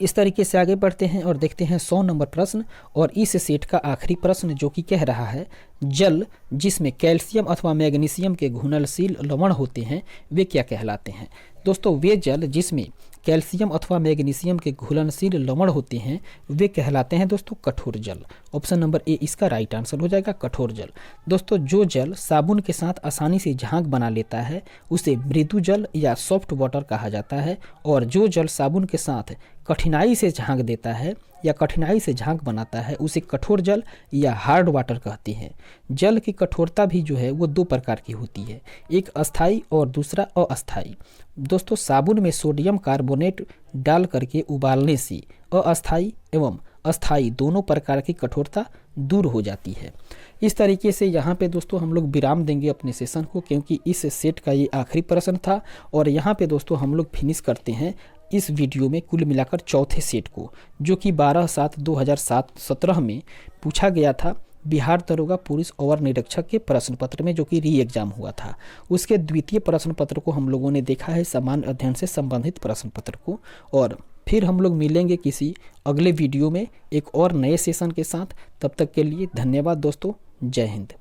इस तरीके से आगे बढ़ते हैं और देखते हैं 100 नंबर प्रश्न और इस सेट का आखिरी प्रश्न, जो कि कह रहा है जल जिसमें कैल्शियम अथवा मैग्नीशियम के घुलनशील लवण होते हैं वे क्या कहलाते हैं। दोस्तों वे जल जिसमें कैल्शियम अथवा मैग्नीशियम के घुलनशील लवण होते हैं वे कहलाते हैं दोस्तों कठोर जल। ऑप्शन नंबर ए इसका राइट आंसर हो जाएगा, कठोर जल। दोस्तों जो जल साबुन के साथ आसानी से झाग बना लेता है उसे मृदु जल या सॉफ्ट वाटर कहा जाता है, और जो जल साबुन के साथ कठिनाई से झाग देता है या कठिनाई से झाग बनाता है उसे कठोर जल या हार्ड वाटर कहते हैं। जल की कठोरता भी जो है वो 2 प्रकार की होती है, एक अस्थाई और दूसरा अस्थाई। दोस्तों साबुन में सोडियम कार्बोनेट डाल करके उबालने से अस्थाई एवं अस्थाई दोनों प्रकार की कठोरता दूर हो जाती है। इस तरीके से यहाँ पे दोस्तों हम लोग विराम देंगे अपने सेशन को, क्योंकि इस सेट का ये आखिरी प्रश्न था। और यहाँ पे दोस्तों हम लोग फिनिश करते हैं इस वीडियो में कुल मिलाकर चौथे सेट को, जो कि 12/7/2017 में पूछा गया था बिहार दरोगा पुलिस अवर निरीक्षक के प्रश्न पत्र में, जो कि री एग्जाम हुआ था। उसके द्वितीय प्रश्न पत्र को हम लोगों ने देखा है, सामान्य अध्ययन से संबंधित प्रश्न पत्र को। और फिर हम लोग मिलेंगे किसी अगले वीडियो में एक और नए सेशन के साथ। तब तक के लिए धन्यवाद दोस्तों, जय हिंद।